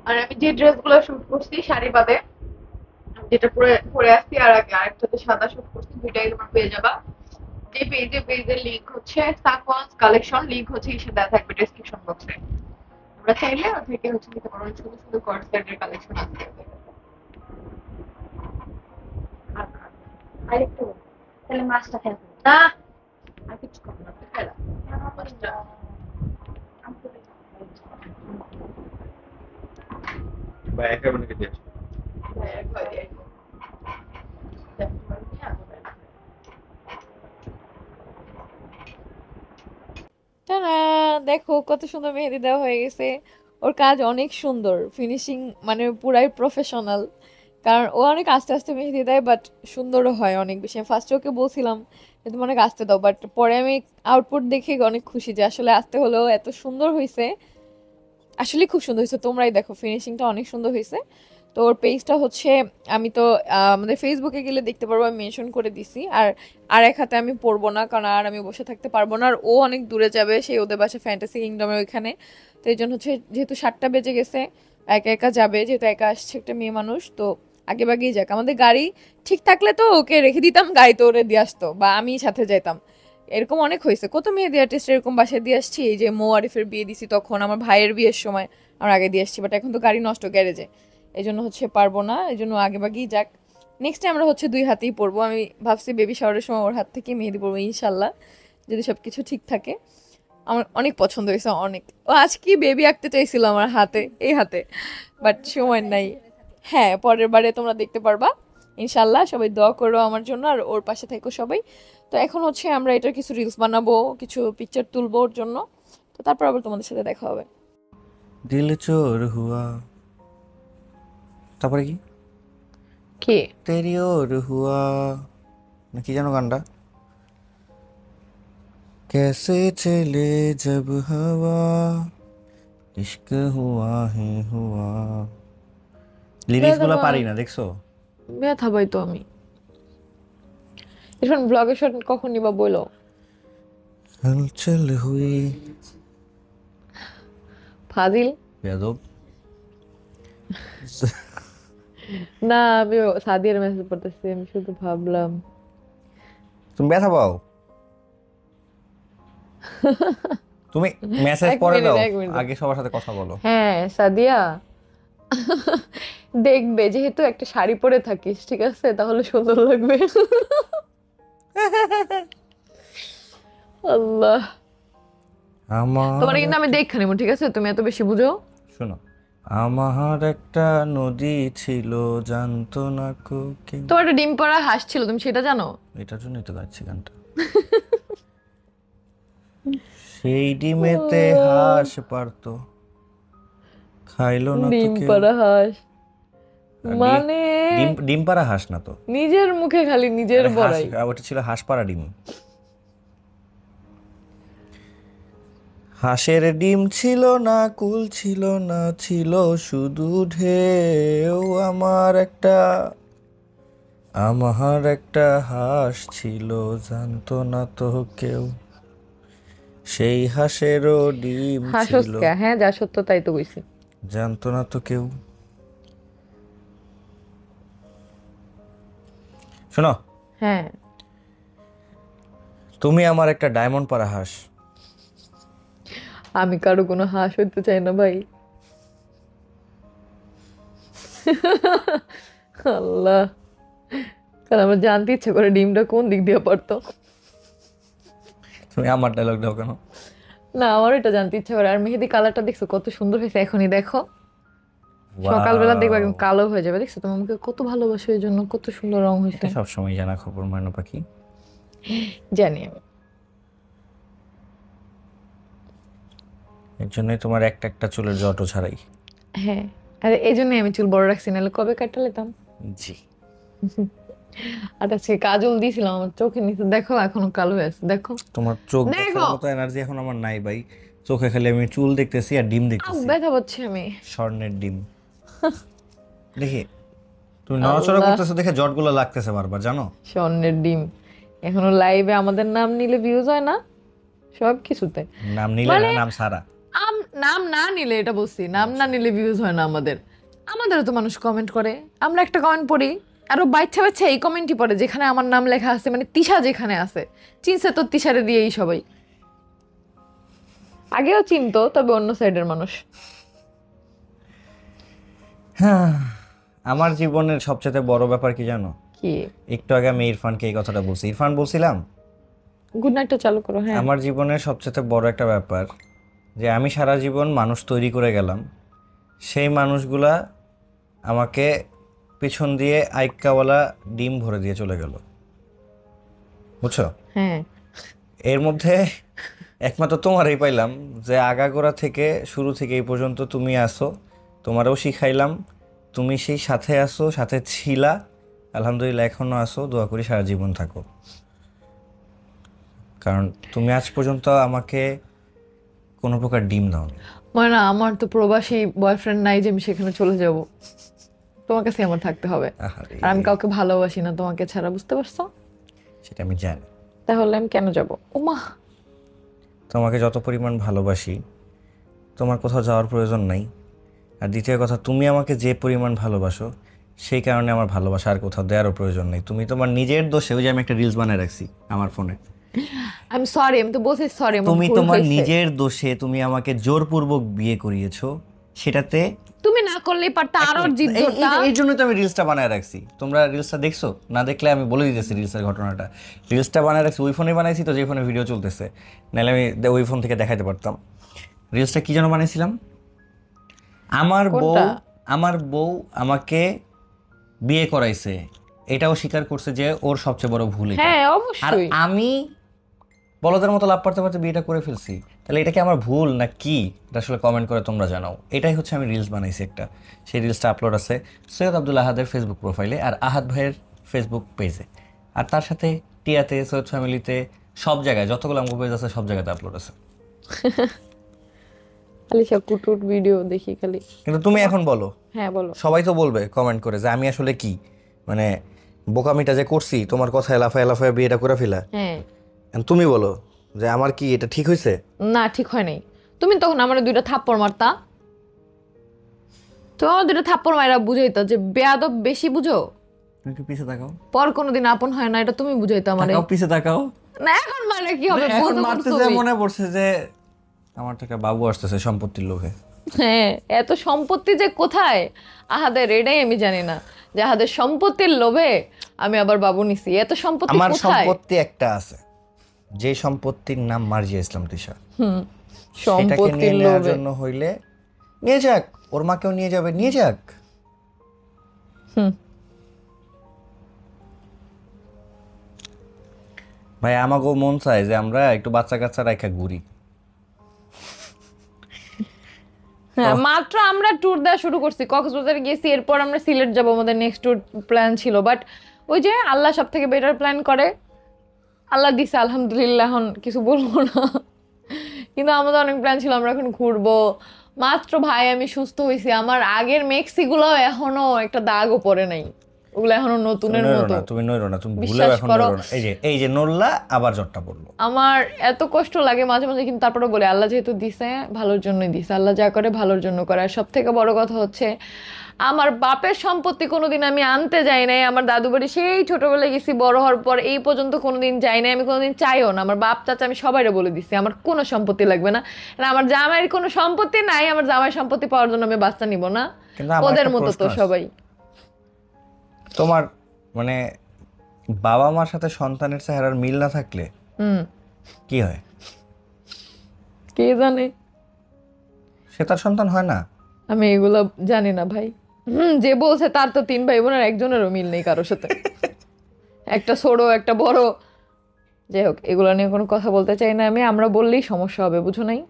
আর আমি যে ড্রেসগুলো শুট করছি শাড়ি বাদে যেটা পরে পরে আসছি আর আগে আরেকটাতে সাদা শুট করছি, দুইটাই তোমরা পেয়ে যাবা। যে পেজের লিংক হচ্ছে সাকওয়ান্স কালেকশন, লিংক হচ্ছে ইসে দেওয়া থাকবে ডেসক্রিপশন বক্সে। তোমরা চাইলে ওর থেকে হচ্ছে নিতে পারো, শুধু শুধু কর্ড সেটের কালেকশন আছে। আরেকটু তাহলে মাছটা খেয়ে না আর কিছু করবো না, খেলা মাছটা বা একা বানিয়ে দিয়েছি। টানা! দেখো কত সুন্দর মেহেদি দেওয়া হয়ে গেছে। ওর কাজ অনেক সুন্দর, ফিনিশিং মানে পুরাই প্রফেশনাল। কারণ ও অনেক আস্তে আস্তে মেহেদি দেয়, বাট সুন্দরও হয় অনেক বেশি। আমি ফার্স্টে ওকে বলছিলাম যে তুমি অনেক আস্তে দাও, বাট পরে আমি আউটপুট দেখে অনেক খুশি যে আসলে আস্তে হলেও এত সুন্দর হয়েছে। আসলে খুব সুন্দর হয়েছে, তোমরাই দেখো ফিনিশিংটা অনেক সুন্দর হয়েছে। তো ওর পেজটা হচ্ছে, আমি তো আমাদের ফেসবুকে গেলে দেখতে পারবো, আমি মেনশন করে দিছি। আর আর এক হাতে আমি পড়বো না, কারণ আর আমি বসে থাকতে পারবো না। আর ও অনেক দূরে যাবে, সেই ওদের বাসা ফ্যান্টাসি কিংডমের ওইখানে। তো এই জন্য হচ্ছে যেহেতু 7টা বেজে গেছে, একা একা যাবে, যেহেতু একা আসছে একটা মেয়ে মানুষ, তো আগে বাগেই যাক। আমাদের গাড়ি ঠিক থাকলে তো ওকে রেখে দিতাম, গাড়িতে ওরে দিয়ে আসতো, বা আমি সাথে যাইতাম। এরকম অনেক হয়েছে, কত মেহেদি আর্টিস্ট এরকম বাসায় দিয়ে আসছি। এই যে মো আরিফের বিয়ে দিছি তখন, আমার ভাইয়ের বিয়ের সময় আমরা আগে দিয়ে আসছি, বাট এখন তো গাড়ি নষ্ট গ্যারেজে, এই জন্য হচ্ছে পারবো না, এই জন্য আগে বাগেই যাক। নেক্সট আমরা হচ্ছে 2 হাতেই পরবো। আমি ভাবছি বেবি শাওয়ারের সময় ওর হাত থেকে মেহেদি পরবো ইনশাল্লাহ, যদি সব কিছু ঠিক থাকে। আমার অনেক পছন্দ হয়েছে, অনেক। ও আজ কি বেবি আঁকতে চাইছিল আমার হাতে, এই হাতে, বাট সময় নাই। হ্যাঁ, পরের বারে তোমরা দেখতে পারবা ইনশাল্লাহ। সবাই দোয়া করো আমার জন্য, আর ওর পাশে থেকো সবাই। তো এখন হচ্ছে আমরা এটার কিছু রিলস বানাবো, কিছু পিকচার তুলবো ওর জন্য। তো তারপর আবার তোমাদের সাথে দেখা হবে। দিল চোর হুয়া, তারপরে কি কি তেরি ওর হুয়া, না কি জানো গানটা, कैसे चले जब हवा इश्क हुआ है हुआ। লিরিক্স গুলো পারি না, দেখছো? ব্যথা পাই তো আমি। এখন ব্লগের শট কখন নিবা বলো? हलचल हुई ফাজিল বেয়াদব। না, আমি সাদিয়ার মেসেজ পড়তেছি, আমি শুধু ভাবলাম। তুমি ব্যথা পাও, তুমি মেসেজ এক পড়ে মিনিট, দাও, এক মিনিট। আগে সবার সাথে কথা বলো। হ্যাঁ সাদিয়া, দেখবে যেহেতু একটা শাড়ি পরে থাকিস, ঠিক আছে, তাহলে সুন্দর লাগবে। আল্লাহ, আমার তোমার কিন্তু আমি দেখা নেবো, ঠিক আছে, তুমি এত বেশি বুঝো। শোনো, আমার একটা নদী ছিল, জানতো না কেউ। তোমার একটা ডিম পড়া হাঁস ছিল, তুমি সেটা জানো? এটার জন্যই তো গাচ্ছি গানটা। সেই ডিমেতে হাঁস পারতো, খাইলো না তো ডিম কেউ। পড়া হাঁস আর মানে ডিম পাড়া হাঁস না তো, নিজের মুখে খালি নিজের আরে বড়াই। ওটা ছিল হাঁস পাড়া ডিম। হাঁসের ডিম ছিল না, কুল ছিল না, ছিল শুধু ঢেউ। আমার একটা হাঁস ছিল, জানতো না তো কেউ। সেই হাঁসেরও ডিম হাঁসস ছিল, কে? হ্যাঁ, যা সত্য তাই তো কইছি। জানতো না তো কেউ। শোনো, হ্যাঁ, তুমি আমার একটা ডায়মন্ড পাড়া হাঁস। আমি কারো কোনো হাঁস হইতে চাই না ভাই। আল্লাহ, কারণ আমার জানতে ইচ্ছা করে ডিমটা কোন দিক দিয়ে পড়তো। তুমি আমার ডায়লগ দাও কেন? না, আমার এটা জানতে ইচ্ছা করে। আর মেহেদি কালারটা দেখছো কত সুন্দর হয়েছে, এখনই দেখো। সকালবেলা দেখবে একদম কালো হয়ে যাবে, দেখছো তুমি আমাকে কত ভালোবাসো, এই জন্য কত সুন্দর রং হয়েছে। সব সময় জানা খবর ময়না পাখি। জানি আমি। এর জন্যই তোমার একটা একটা চুলের জটও ছাড়াই। হ্যাঁ, আরে এই জন্যই আমি চুল বড় রাখছি, নাহলে কবে কাটা লেতাম। জি। আর আজকে কাজল দিয়েছিলাম আমার চোখে নিচে, দেখো এখনো কালো হয়ে আছে, দেখো। তোমার চোখ দেখো। দেখার মতো এনার্জি এখন আমার নাই ভাই। চোখে খালি আমি চুল দেখতেছি আর ডিম আউ, দেখতেছি, ব্যথা পাচ্ছি আমি। স্বর্ণের ডিম। দেখি তুমি নড়াচড়া করতেছো দেখে জটগুলো লাগতেছে বারবার, জানো? স্বর্ণের ডিম। এখনো লাইভে আমাদের নাম নিলে ভিউজ হয় না সব কিছুতে। নাম নিলে না, নাম সারা। নাম না নিলে, এটা বলছি, নাম না নিলে ভিউজ হয় না আমাদের। আমাদেরও তো মানুষ কমেন্ট করে, আমরা একটা কমেন্ট পড়ি, আরো বাচ্চা বাচ্চা এই কমেন্টই পড়ে যেখানে আমার নাম লেখা আছে, মানে তিশা যেখানে আছে, চিনছে তো তিশারে দিয়েই সবাই। আগেও চিনতো, তবে অন্য সাইডের মানুষ। হ্যাঁ, আমার জীবনের সবচেয়ে বড় ব্যাপার কি জানো? কি? একটু আগে আমি ইরফানকে এই কথাটা বলছি, ইরফান বলছিলাম গুড নাইটটা চালু করো। হ্যাঁ, আমার জীবনের সবচেয়ে বড় একটা ব্যাপার যে আমি সারা জীবন মানুষ তৈরি করে গেলাম, সেই মানুষগুলা আমাকে পিছন দিয়ে আইক্কাওয়ালা ডিম ভরে দিয়ে চলে গেল, বুঝছো? হ্যাঁ, এর মধ্যে একমাত্র তোমারই পাইলাম যে আগাগোড়া থেকে শুরু থেকে এই পর্যন্ত তুমি আসো, তোমারও শিখাইলাম, তুমি সেই সাথে আসো, সাথে ছিলা, আলহামদুলিল্লাহ এখনো আসো, দোয়া করি সারা জীবন থাকো। কারণ তুমি আজ পর্যন্ত আমাকে কোনো প্রকার ডিম দাওনি। মানে আমার তো প্রবাসী বয়ফ্রেন্ড নাই যে আমি সেখানে চলে যাব, তোমার কাছে আমার থাকতে হবে। আহারে, আর আমি কাউকে ভালোবাসি না তোমাকে ছাড়া, বুঝতে পারছো? সেটা আমি জানি। তাহলে আমি কেন যাব? ওমা, তোমাকে যত পরিমাণ ভালোবাসি, তোমার কোথাও যাওয়ার প্রয়োজন নাই। আর দ্বিতীয় কথা, তুমি আমাকে যে পরিমাণ ভালোবাসো, সেই কারণে আমার ভালোবাসা আর কোথাও দেওয়ারও প্রয়োজন নেই। তুমি তোমার নিজের দোষে, ওই যে আমি একটা রিলস বানায় রাখছি আমার ফোনে, আমি সরি, আমি তো বলছি সরি, তুমি তোমার নিজের দোষে তুমি আমাকে জোরপূর্বক বিয়ে করিয়েছো, সেটাতে তুমি না করলেই পারতা, আরো জিদ ধরতা। এই জন্য তো আমি রিলসটা বানায় রাখছি। তোমরা রিলসটা দেখছো? না দেখলে আমি বলে দিতেছি রিলসের ঘটনাটা। রিলসটা বানায় রাখছি, ওই ফোনে বানাইছি তো যে ফোনে ভিডিও চলতেছে, নাহলে আমি ওই ফোন থেকে দেখাইতে পারতাম। রিলসটা কি যেন বানাইছিলাম, কোনটা? আমার বউ আমাকে বিয়ে করাইছে, এটাও স্বীকার করছে যে ওর সবচেয়ে বড় ভুল এটা। হ্যাঁ, আর অবশ্যই। আমি বলদের মতো লাভ পারতে পারতে বিয়েটা করে ফেলছি, তাহলে এটা কি আমার ভুল না কি? এটা আসলে কমেন্ট করে তোমরা জানাও। এটাই হচ্ছে আমি রিলস বানাইছি একটা, সেই রিলসটা আপলোড আছে সৈয়দ আব্দুল আহাদের ফেসবুক প্রোফাইলে আর আহাদ ভাইয়ের ফেসবুক পেজে, আর তার সাথে টিয়াতে, সৈয়দ ফ্যামিলিতে, সব জায়গায় যতগুলো আমার পেজ আছে সব জায়গাতে আপলোড আছে। খালি সব কুটুট ভিডিও দেখি খালি। কিন্তু তুমি এখন বলো, হ্যাঁ বলো। সবাই তো বলবে কমেন্ট করে যে আমি আসলে কি, মানে বোকামিটা যে করছি তোমার কথায় লাফায় লাফায় বিয়েটা করে ফেলা। হ্যাঁ, এখন তুমি বলো যে আমার কি এটা ঠিক হয়েছে? না ঠিক হয় নাই। তুমি তখন আমার দুইটা থাপ্পড় মারতা, তো আমার দুইটা থাপ্পড় মাইরা বুঝাইতা যে বেয়াদব বেশি বুঝো, তুমি কি পিছে তাকাও? পর কোনোদিন আপন হয় না, এটা তুমি বুঝাইতা আমারে। তাকাও, পিছে তাকাও। না এখন মানে কি হবে? এখন বলতে মারতেছে, বলতে হবে। মনে পড়ছে যে আমার থেকে বাবু আসতেছে সম্পত্তির লোভে। হ্যাঁ, এত সম্পত্তি যে কোথায় আহাদের, এটাই আমি জানি না, যে আহাদের সম্পত্তির লোভে আমি আবার বাবু নিছি। এত সম্পত্তি আমার কোথায়? সম্পত্তি একটা আছে, যে সম্পত্তির নাম মার্জিয়া ইসলাম তিশা। সেটাকে নিয়ে সম্পত্তির নেওয়ার লোভে। জন্য হইলে নিয়ে যাক, ওর মাকেও নিয়ে যাবে, নিয়ে যাক। ভাই আমাকেও মন চায় যে আমরা একটু বাচ্চা কাচ্চা রাখা ঘুরি। হ্যাঁ, মাত্র আমরা ট্যুর দেওয়া শুরু করছি, কক্সবাজার গেছি, এরপর আমরা সিলেট যাব, আমাদের নেক্সট ট্যুর প্ল্যান ছিল, বাট ওই যে আল্লাহ সব থেকে বেটার প্ল্যান করে, আল্লাহ দিছে আলহামদুলিল্লাহ, এখন কিছু বলবো না। কিন্তু আমাদের অনেক প্ল্যান ছিল, আমরা এখন ঘুরবো। মাত্র ভাই আমি সুস্থ হয়েছি, আমার আগের মেক্সিগুলো এখনো একটা দাগও পড়ে নাই, ওগুলো এখনো নতুনের মতো। তুমি নইরো না, তুমি ভুলেও বিশ্বাস এখন করো। নইরো না। এই যে নড়লা, আবার জ্বরটা পড়লো। আমার এত কষ্ট লাগে মাঝে মাঝে, কিন্তু তারপরে বলে আল্লাহ যেহেতু দিছে ভালোর জন্যই দিছে, আল্লাহ যা করে ভালোর জন্য করে। আর সব থেকে বড় কথা হচ্ছে আমার বাপের সম্পত্তি কোনোদিন আমি আনতে যাই নাই। আমার দাদু বাড়ি সেই ছোটবেলায় গেছি, বড় হওয়ার পর এই পর্যন্ত কোনোদিন যাই নাই, আমি কোনোদিন চাইও না। আমার বাপ চাচা আমি সবাইরে বলে দিছি আমার কোনো সম্পত্তি লাগবে না, আর আমার জামাইয়ের কোনো সম্পত্তি নাই, আমার জামাই সম্পত্তি পাওয়ার জন্য আমি বাচ্চা নিব না। কিন্তু আমার ওদের একটা মতো প্রশ্ন তো আছে। সবাই। তোমার মানে বাবা মার সাথে সন্তানের চেহারার মিল না থাকলে কি হয়? কে জানে, সে তার সন্তান হয় না। আমি এগুলো জানি না ভাই। যে বলছে তার তো 3 ভাই বোনের একজনেরও মিল নেই কারোর সাথে, একটা ছোট একটা বড়। যাই হোক, এগুলো নিয়ে কোনো কথা বলতে চাই না আমি, আমরা বললেই সমস্যা হবে, বুঝো নাই?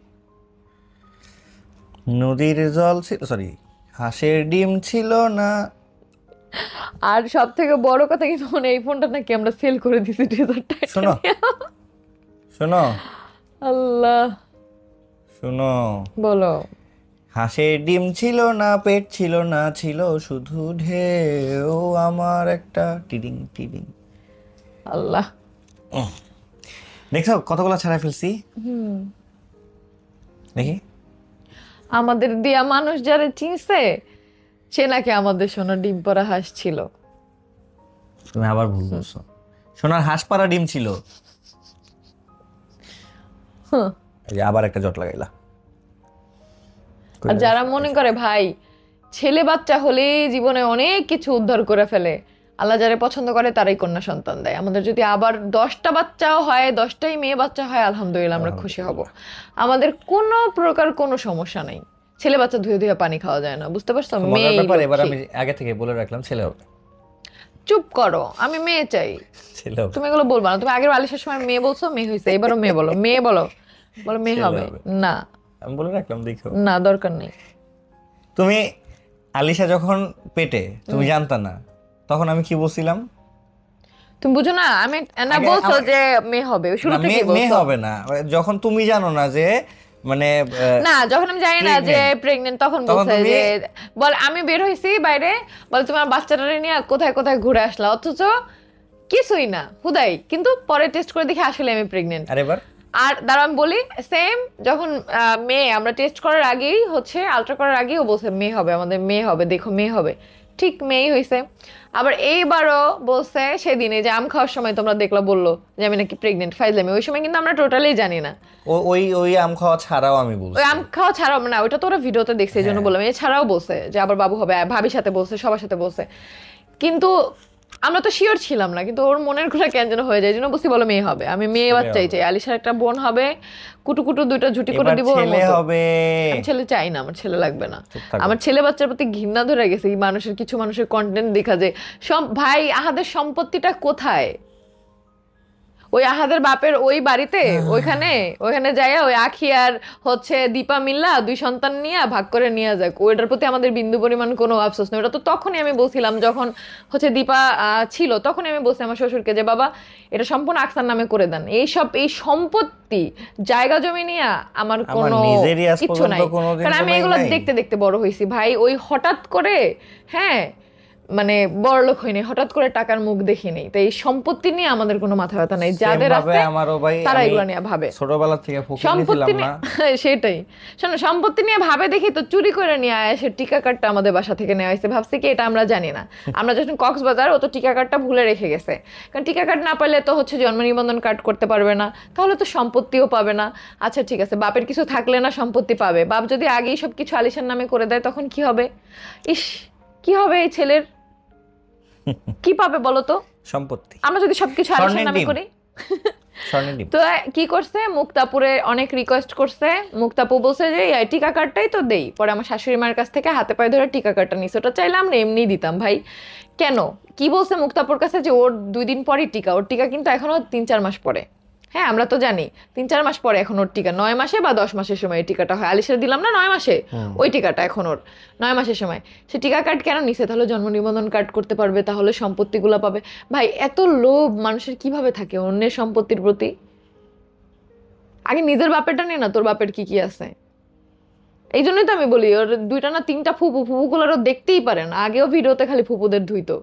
নদীর জল ছিল, সরি, হাঁসের ডিম ছিল না। আর সব থেকে বড় কথা কিন্তু এই ফোনটা নাকি আমরা সেল করে দিছি 2000 টাকা। শোনো শোনো আল্লাহ, শোনো, বলো। হাঁসের ডিম ছিল না, পেট ছিল না, ছিল শুধু ঢেউ আমার একটা টিডিং টিডিং। আল্লাহ, দেখছো কতগুলো ছাড়াই ফেলছি। দেখি আমাদের দিয়া মানুষ যারা চিনছে সে নাকি আমাদের সোনার ডিম পরা হাঁস ছিল। তুমি আবার ভুল বলছো, সোনার হাঁস পাড়া ডিম ছিল। এই যে আবার একটা জট লাগাইলা। আর যারা মনে করে ভাই ছেলে বাচ্চা হলে জীবনে অনেক কিছু উদ্ধার করে ফেলে, আল্লাহ যারা পছন্দ করে তারাই কন্যা সন্তান দেয়। আমাদের যদি আবার 10টা বাচ্চাও হয়, 10টাই মেয়ে বাচ্চা হয়, আলহামদুলিল্লাহ আমরা খুশি হব। আমাদের কোনো প্রকার কোনো সমস্যা নেই। ছেলে বাচ্চা ধুয়ে ধুয়ে পানি খাওয়া যায় না, বুঝতে পারছো? মেয়ে এবার আমি আগে থেকে বলে রাখলাম, ছেলে হবে। চুপ করো, আমি মেয়ে চাই। ছেলে হবে। তুমি এগুলো বলবা না। তুমি আগের আলিশার সময় মেয়ে বলছো, মেয়ে হয়েছে, এবারও মেয়ে বলো, মেয়ে বলো, বলো মেয়ে ছেলে হবে হবে। না। আমি বলে রাখলাম, দেখো। না, দরকার নেই। তুমি আলিশা যখন পেটে, তুমি জানতা না, তখন আমি কি বলছিলাম? তুমি বুঝো না, আমি না আগে বলছো আমার- যে মেয়ে হবে, শুরু না, থেকে মেয়ে বলছো। হবে না যখন তুমি জানো না যে মানে না, যখন আমি জানি না যে pregnant, প্রেগনেন্ট, তখন তখন বলছে তুমি- যে বল আমি বের হইছি বাইরে, বল তোমার বাচ্চাটারে নিয়ে কোথায় কোথায় ঘুরে আসলা, অথচ কিছুই না, হুদাই। কিন্তু পরে টেস্ট করে দেখি আসলে আমি প্রেগনেন্ট। আর এবার আর দাঁড়া আমি বলি, সেম যখন মেয়ে আমরা টেস্ট করার আগেই হচ্ছে, আলট্রা করার আগেই ও বলছে মেয়ে হবে, আমাদের মেয়ে হবে, দেখো মেয়ে হবে। ঠিক মেয়েই হয়েছে। আবার এইবারও বলছে সেদিনে যে আম খাওয়ার সময় তোমরা দেখলা বললো যে আমি নাকি প্রেগনেন্ট, ফাইজলামি। ওই সময় কিন্তু আমরা টোটালি জানি না। ওই ওই আম খাওয়া ছাড়াও আমি বলছি। ওই আম খাওয়া ছাড়াও না, ওইটা তো ওরা ভিডিওতে দেখছে, এই জন্য বললাম। এছাড়াও বলছে যে আবার বাবু হবে, ভাবির সাথে বলছে, সবার সাথে বলছে। কিন্তু আমরা তো শিওর ছিলাম না, কিন্তু ওর মনের কথা কেন যেন হয়ে যায়, এই জন্য বলছি বলো মেয়ে হবে। আমি মেয়ে বাচ্চাই চাই। আলিশার একটা বোন হবে, কুটু কুটু 2টা ঝুটি করে এবার দিব ওর ছেলে মতো। হবে। আমি ছেলে চাই না, আমার ছেলে লাগবে না। চুপ থাকো। আমার ছেলে বাচ্চার প্রতি ঘৃণা ধরে গেছে এই মানুষের, কিছু মানুষের কন্টেন্ট দেখা যায়। ভাই আহাদের সম্পত্তিটা কোথায়? ওই আহাদের বাপের ওই বাড়িতে, ওইখানে যাইয়া ওই আখি আর হচ্ছে দীপা মিল্লা 2 সন্তান নিয়ে ভাগ করে নিয়ে যাক। ওইটার প্রতি আমাদের বিন্দু পরিমাণ কোনো আফসোস নেই। ওটা তো তখনই আমি বলছিলাম, যখন হচ্ছে দীপা ছিল, তখনই আমি বলছি আমার শ্বশুরকে যে বাবা এটা সম্পূর্ণ আকসার নামে করে দেন। এই সম্পত্তি জায়গা জমি নিয়ে আমার কোনো নিজেরই আজ কিচ্ছু পর্যন্ত নাই, কোনোদিন কারণ আমি জমাই এগুলো নাই। দেখতে দেখতে বড় হয়েছি ভাই। ওই হঠাৎ করে, হ্যাঁ মানে বড়লোক হয়নি, হঠাৎ করে টাকার মুখ দেখিনি। তো এই সম্পত্তি নিয়ে আমাদের কোনো মাথা ব্যথা নেই। যাদের Same ভাবে আছে আমারও ভাই, তারা আমি এগুলো নিয়ে ভাবে। ছোটবেলা থেকে ফকির সম্পত্তি ছিলাম না। নিয়ে সেটাই, শোনো, সম্পত্তি নিয়ে ভাবে দেখি তো চুরি করে নিয়ে আসে। টিকা কার্ডটা আমাদের বাসা থেকে নেওয়া হয়েছে, ভাবছি কি এটা আমরা জানি না। আমরা যখন কক্সবাজার, ও তো টিকা কার্ডটা ভুলে রেখে গেছে। কারণ টিকা কার্ড না পাইলে তো হচ্ছে জন্ম নিবন্ধন কার্ড করতে পারবে না, তাহলে তো সম্পত্তিও পাবে না। আচ্ছা ঠিক আছে, বাপের কিছু থাকলে না সম্পত্তি পাবে, বাপ যদি আগেই সবকিছু আলিশার নামে করে দেয় তখন কি হবে? ইস, কি হবে এই ছেলের? কি পাবে বলো তো সম্পত্তি, আমরা যদি সবকিছু আলিশার স্বর্ণের নামে ডিম। করি? স্বর্ণের ডিম। তো কি করছে, মুক্তাপুরে অনেক রিকোয়েস্ট করছে। মুক্তাপু বলছে যে এই টিকা কার্ডটাই তো দেই। পরে আমার শাশুড়ি মার কাছ থেকে হাতে পায়ে ধরে টিকা কার্ডটা নিছে। ওটা চাইলে আমরা এমনি দিতাম ভাই। কেন, কি বলছে মুক্তাপুর কাছে যে ওর 2 দিন পরই টিকা, ওর টিকা কিন্তু এখনো 3-4 মাস পরে। হ্যাঁ আমরা তো জানি 3-4 মাস পরে এখন ওর টিকা, 9 মাসে বা 10 মাসের সময় এই টিকাটা হয়। আলিশার দিলাম না 9 মাসে, ওই টিকাটা এখন ওর 9 মাসের সময়। সে টিকা কার্ড কেন নিছে? তাহলে জন্ম নিবন্ধন কার্ড করতে পারবে, তাহলে সম্পত্তিগুলো পাবে। ভাই এত লোভ মানুষের কিভাবে থাকে অন্যের সম্পত্তির প্রতি? আগে নিজের বাপেরটা নিয়ে না, তোর বাপের কি কি আছে। এই জন্যই তো আমি বলি ওর 2টা না 3টা ফুপুগুলোরও দেখতেই পারে না। আগেও ভিডিওতে খালি ফুপুদের ধুইতো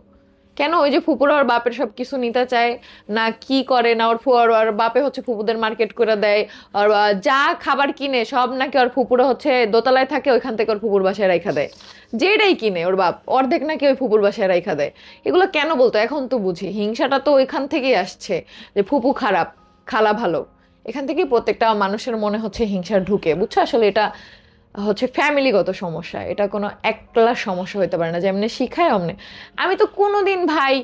কেন? ওই যে ফুপুরা ওর বাপের সব কিছু নিতে চায় না, কি করে না, ওর বাপে হচ্ছে ফুপুদের মার্কেট করে দেয়। আর যা খাবার কিনে সব নাকি ওর ফুপুরা হচ্ছে দোতলায় থাকে, ওইখান থেকে ওর ফুপুর বাসায় রাইখা দেয়। যেটাই কিনে ওর বাপ অর্ধেক নাকি ওই ফুপুর বাসায় রাইখা দেয়। এগুলো কেন বলতো? এখন তো বুঝি হিংসাটা তো ওইখান থেকেই আসছে, যে ফুপু খারাপ খালা ভালো। এখান থেকেই প্রত্যেকটা মানুষের মনে হচ্ছে হিংসা ঢুকে, বুঝছো? আসলে এটা হচ্ছে ফ্যামিলিগত সমস্যা, এটা কোনো একলা সমস্যা হইতে পারে না, যেমনি শিখায় অমনি। আমি তো কোনোদিন ভাই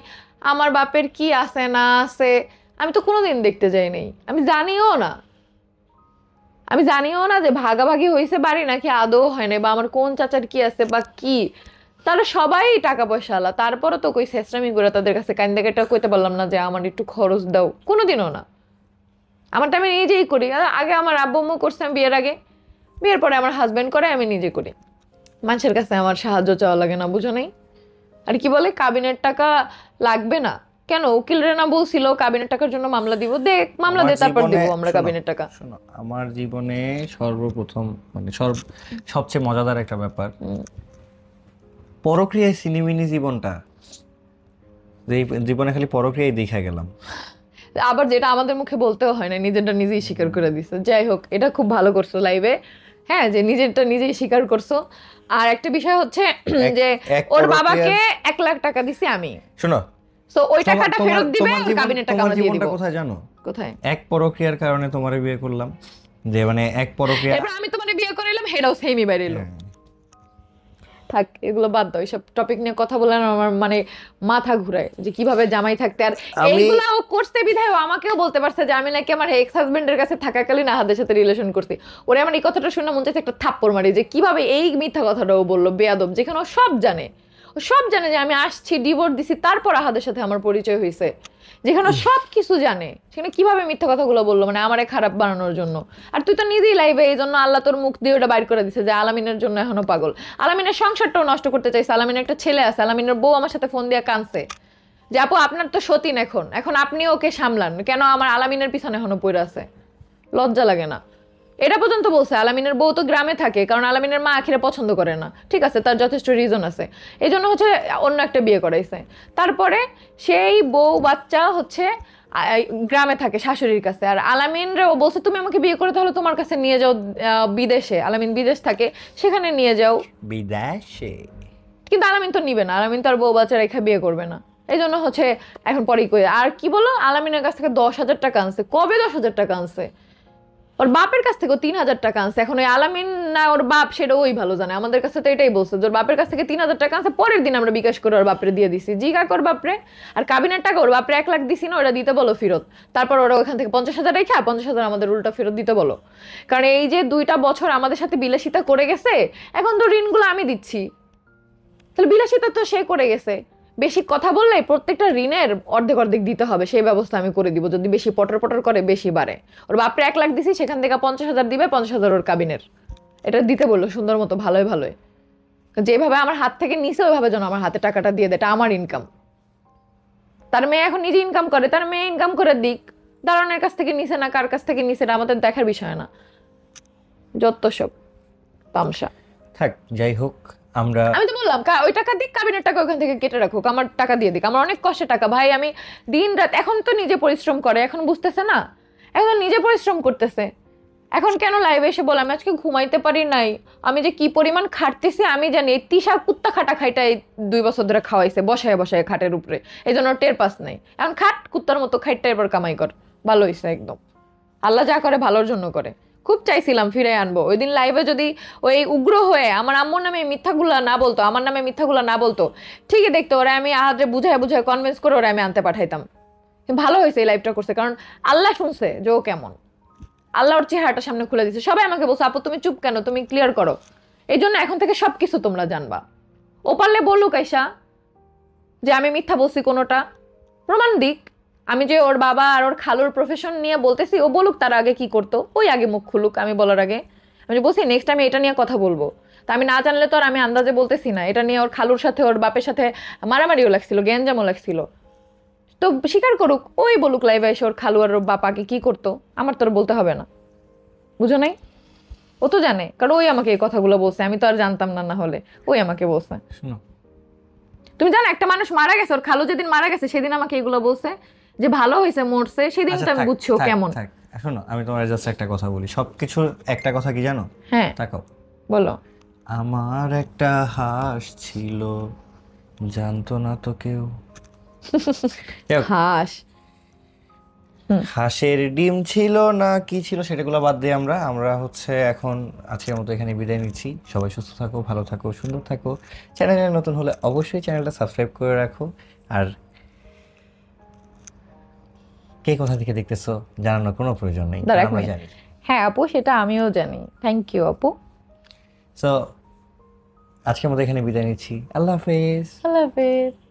আমার বাপের কি আছে না আছে আমি তো কোনোদিন দেখতে যাই নাই, আমি জানিও না। আমি জানিও না যে ভাগাভাগি হয়েছে বাড়ি নাকি আদৌ হয় না, বা আমার কোন চাচার কি আছে বা কি। তারা সবাই টাকা পয়সা আলা, তারপরে তো কই শেষরামি করে তাদের কাছে কান্দে কেটে কইতে পারলাম না যে আমার একটু খরচ দাও, কোনোদিনও না। আমারটা আমি নিজেই করি। আর আগে আমার আব্বু আম্মু করছে, আমি বিয়ের আগে, বিয়ের পরে আমার হাজবেন্ড করে, আমি নিজে করি। মানুষের কাছে আমার সাহায্য চাওয়া লাগে না, বুঝো নাই? আর কি বলে কাবিনের টাকা লাগবে না, কেন উকিল রে না বলছিল কাবিনের টাকার জন্য মামলা দিব, দেখ মামলা আমার দে তারপর জীবনে- দিব আমরা শোনো, কাবিনের টাকা। শোনো, আমার জীবনে সর্বপ্রথম মানে সবচেয়ে মজাদার একটা ব্যাপার, পরক্রিয়ায় সিনেমিনি জীবনটা, যে এই জীবনে খালি পরক্রিয়ায় দেখা গেলাম। আবার যেটা আমাদের মুখে বলতেও হয় না, নিজেরটা নিজেই স্বীকার করে দিছে। যাই হোক, এটা খুব ভালো করছো লাইভে, হ্যাঁ, যে নিজেরটা নিজেই স্বীকার করছো। আর একটা বিষয় হচ্ছে যে এক ওর পরকীয়ার- বাবাকে 1 লাখ টাকা দিছি আমি, শোনো, তো ওই টাকাটা ফেরত দিবে, তোমার জীবন- কাবিনের টাকা তোমার আমরা দিয়ে জীবনটা দিব। কোথায় জানো? কোথায়? এক পরক্রিয়ার কারণে তোমারে বিয়ে করলাম, যে মানে এক পরক্রিয়া। এবার আমি তোমার বিয়ে করাইলাম, হেডাও সেমই বাইরে এলো। হ্যাঁ। থাক, এগুলো বাদ দাও, এইসব টপিক নিয়ে কথা বলে না আমার মানে মাথা ঘুরায় যে কিভাবে জামাই থাকতে। আর এইগুলা ও করতে বিধায় ও আমাকেও বলতে পারছে যে আমি নাকি আমার এক্স হাজবেন্ডের কাছে থাকাকালীন আহাদের সাথে রিলেশন করছি। ওরে আমার এই কথাটা শুনে মন চাইছে একটা থাপ্পড় মারি, যে কিভাবে এই মিথ্যা কথাটা ও বললো, বেয়াদব। যেখানে ও সব জানে, ও সব জানে যে আমি আসছি, ডিভোর্স দিছি, তারপর আহাদের সাথে আমার পরিচয় হয়েছে, যেখানে ও সব কিছু জানে, সেখানে কিভাবে মিথ্যা কথাগুলো বললো, মানে আমারে খারাপ বানানোর জন্য। আর তুই তো নিজেই লাইভে, এই জন্য আল্লাহ তোর মুখ দিয়ে ওটা বাইর করে দিছে যে আলামিনের জন্য এখনো পাগল। আলামিনের সংসারটাও নষ্ট করতে চাইছে। আলামিনের একটা ছেলে আছে, আলামিনের বউ আমার সাথে ফোন দিয়ে কাঁদছে যে আপু আপনার তো সতীন, এখন আপনি ওকে সামলান, কেন আমার আলামিনের পিছনে এখনো পড়ে আছে? লজ্জা লাগে না? এটা পর্যন্ত বলছে আলামিনের বউ তো গ্রামে থাকে, কারণ আলামিনের মা আখিরে পছন্দ করে না। ঠিক আছে, তার যথেষ্ট রিজন আছে, এই জন্য হচ্ছে অন্য একটা বিয়ে করাইছে। তারপরে সেই বউ বাচ্চা হচ্ছে গ্রামে থাকে শাশুড়ির কাছে। আর আলামিন রে ও বলছে তুমি আমাকে বিয়ে করে তাহলে তোমার কাছে নিয়ে যাও বিদেশে, আলামিন বিদেশ থাকে, সেখানে নিয়ে যাও। বিদেশে? কিন্তু আলামিন তো নিবে না, আলামিন তার বউ বাচ্চা রেখে বিয়ে করবে না, এই জন্য হচ্ছে এখন পরেই কই। আর কি বলো, আলামিনের কাছ থেকে 10,000 টাকা আনছে। কবে 10,000 টাকা আনছে? ওর বাপের কাছ থেকে 3,000 টাকা আনছে। এখন ওই আলামিন না ওর বাপ, সেটা ওই ভালো জানে। আমাদের কাছে তো এটাই বলছে যে ওর বাপের কাছ থেকে 3,000 টাকা আনছে, পরের দিন আমরা বিকাশ করে ওর বাপরে দিয়ে দিছি। জি কাক ওর বাপরে। আর কাবিনের টাকা ওর বাপরে 1 লাখ দিছি না, ওরা দিতে বলো ফেরত। তারপর ওরা ওখান থেকে 50,000 রেখে 50,000 আমাদের উল্টা ফেরত দিতে বলো। কারণ এই যে 2টা বছর আমাদের সাথে বিলাসিতা করে গেছে, এখন তো ঋণগুলো আমি দিচ্ছি, তাহলে বিলাসিতা তো সে করে গেছে। বেশি কথা বললে প্রত্যেকটা ঋণের অর্ধেক অর্ধেক দিতে হবে, সেই ব্যবস্থা আমি করে দিব। যদি বেশি পটর পটর করে, বেশি বাড়ে। ওর বাপরে 1 লাখ দিছি, সেখান থেকে 50,000 দিবে, 50,000 ওর কাবিনের। এটা দিতে বললো সুন্দর মতো, ভালোই ভালোই। যেভাবে আমার হাত থেকে নিছে ওইভাবে যেন আমার হাতে টাকাটা দিয়ে দেয়, এটা আমার ইনকাম। তার মেয়ে এখন নিজে ইনকাম করে, তার মেয়ে ইনকাম করে দিক। দারোয়ানের কাছ থেকে নিছে না কার কাছ থেকে নিছে, এটা আমাদের দেখার বিষয় না। যত সব তামসা। থাক, যাই হোক, আমরা আমি তো বললাম ওই টাকা দিক, কাবিনের টাকা ওখান থেকে কেটে রাখুক, আমার টাকা দিয়ে দিক। আমার অনেক কষ্টের টাকা ভাই, আমি দিন রাত, এখন তো নিজে পরিশ্রম করে, এখন বুঝতেছে না, এখন নিজে পরিশ্রম করতেছে। এখন কেন লাইভে এসে বলে আমি আজকে ঘুমাইতে পারি নাই, আমি যে কি পরিমাণ খাটতেছি আমি জানি। এই তিশা কুত্তা খাটা খাইটাই 2 বছর ধরে খাওয়াইছে বসায় বসায় খাটের উপরে, এই জন্য টের পাস নাই। এখন খাট কুত্তার মতো খাইটা এবার কামাই কর, ভালো হয়েছে একদম। আল্লাহ যা করে ভালোর জন্য করে। খুব চাইছিলাম ফিরে আনবো। ওই দিন লাইভে যদি ওই উগ্র হয়ে আমার আম্মুর নামে মিথ্যাগুলা না বলতো, আমার নামে মিথ্যাগুলা না বলতো, ঠিকই দেখতো ওরা, আমি আহাদরে বুঝায় বুঝায় কনভিন্স করে ওরা আমি আনতে পাঠাইতাম। ভালো হয়েছে এই লাইভটা করছে, কারণ আল্লাহ শুনছে যে ও কেমন। আল্লাহ ওর চেহারাটা সামনে খুলে দিচ্ছে। সবাই আমাকে বলছে আপু তুমি চুপ কেন, তুমি ক্লিয়ার করো। এই জন্য এখন থেকে সবকিছু তোমরা জানবা। ও পারলে বলুক আইসা যে আমি মিথ্যা বলছি, কোনোটা প্রমাণ দিক। আমি যে ওর বাবা আর ওর খালুর প্রফেশন নিয়ে বলতেছি, ও বলুক তার আগে কি করতো, ওই আগে মুখ খুলুক আমি বলার আগে। আমি বলছি নেক্সট আমি এটা নিয়ে কথা বলবো, তা আমি না জানলে তো আর আমি আন্দাজে বলতেছি না। এটা নিয়ে ওর খালুর সাথে ওর বাপের সাথে মারামারিও লাগছিল, গ্যাঞ্জামও লাগছিল, তো স্বীকার করুক, ওই বলুক লাইভে এসে ওর খালু আর ওর বাপাকে কি করতো, আমার তোর বলতে হবে না, বুঝো নাই? ও তো জানে, কারণ ওই আমাকে এই কথাগুলো বলছে, আমি তো আর জানতাম না, না হলে ওই আমাকে বলছে। শোনো, তুমি জানো একটা মানুষ মারা গেছে, ওর খালু যেদিন মারা গেছে সেদিন আমাকে এগুলো বলছে যে ভালো হয়েছে মরছে, সেদিন তো আমি বুঝছি ও কেমন। শোনো, আমি তোমার জাস্ট একটা কথা বলি, সবকিছুর একটা কথা কি জানো? হ্যাঁ তাকাও, বলো। আমার একটা হাঁস ছিল, জানতো না তো কেউ। হাঁস, হাঁসের ডিম ছিল না কি ছিল, সেটাগুলো বাদ দিয়ে আমরা হচ্ছে এখন আজকের মতো এখানে বিদায় নিচ্ছি। সবাই সুস্থ থাকো, ভালো থাকো, সুন্দর থাকো। চ্যানেলে নতুন হলে অবশ্যই চ্যানেলটা সাবস্ক্রাইব করে রাখো। আর কে কোথা থেকে দেখতেছো জানানোর কোনো প্রয়োজন নেই, দাঁড়া, আমরা এক জানি। হ্যাঁ আপু, সেটা আমিও জানি। থ্যাংক ইউ আপু। সো আজকের মতো এখানে বিদায় নিচ্ছি। আল্লাহ হাফেজ। আল্লাহ হাফেজ।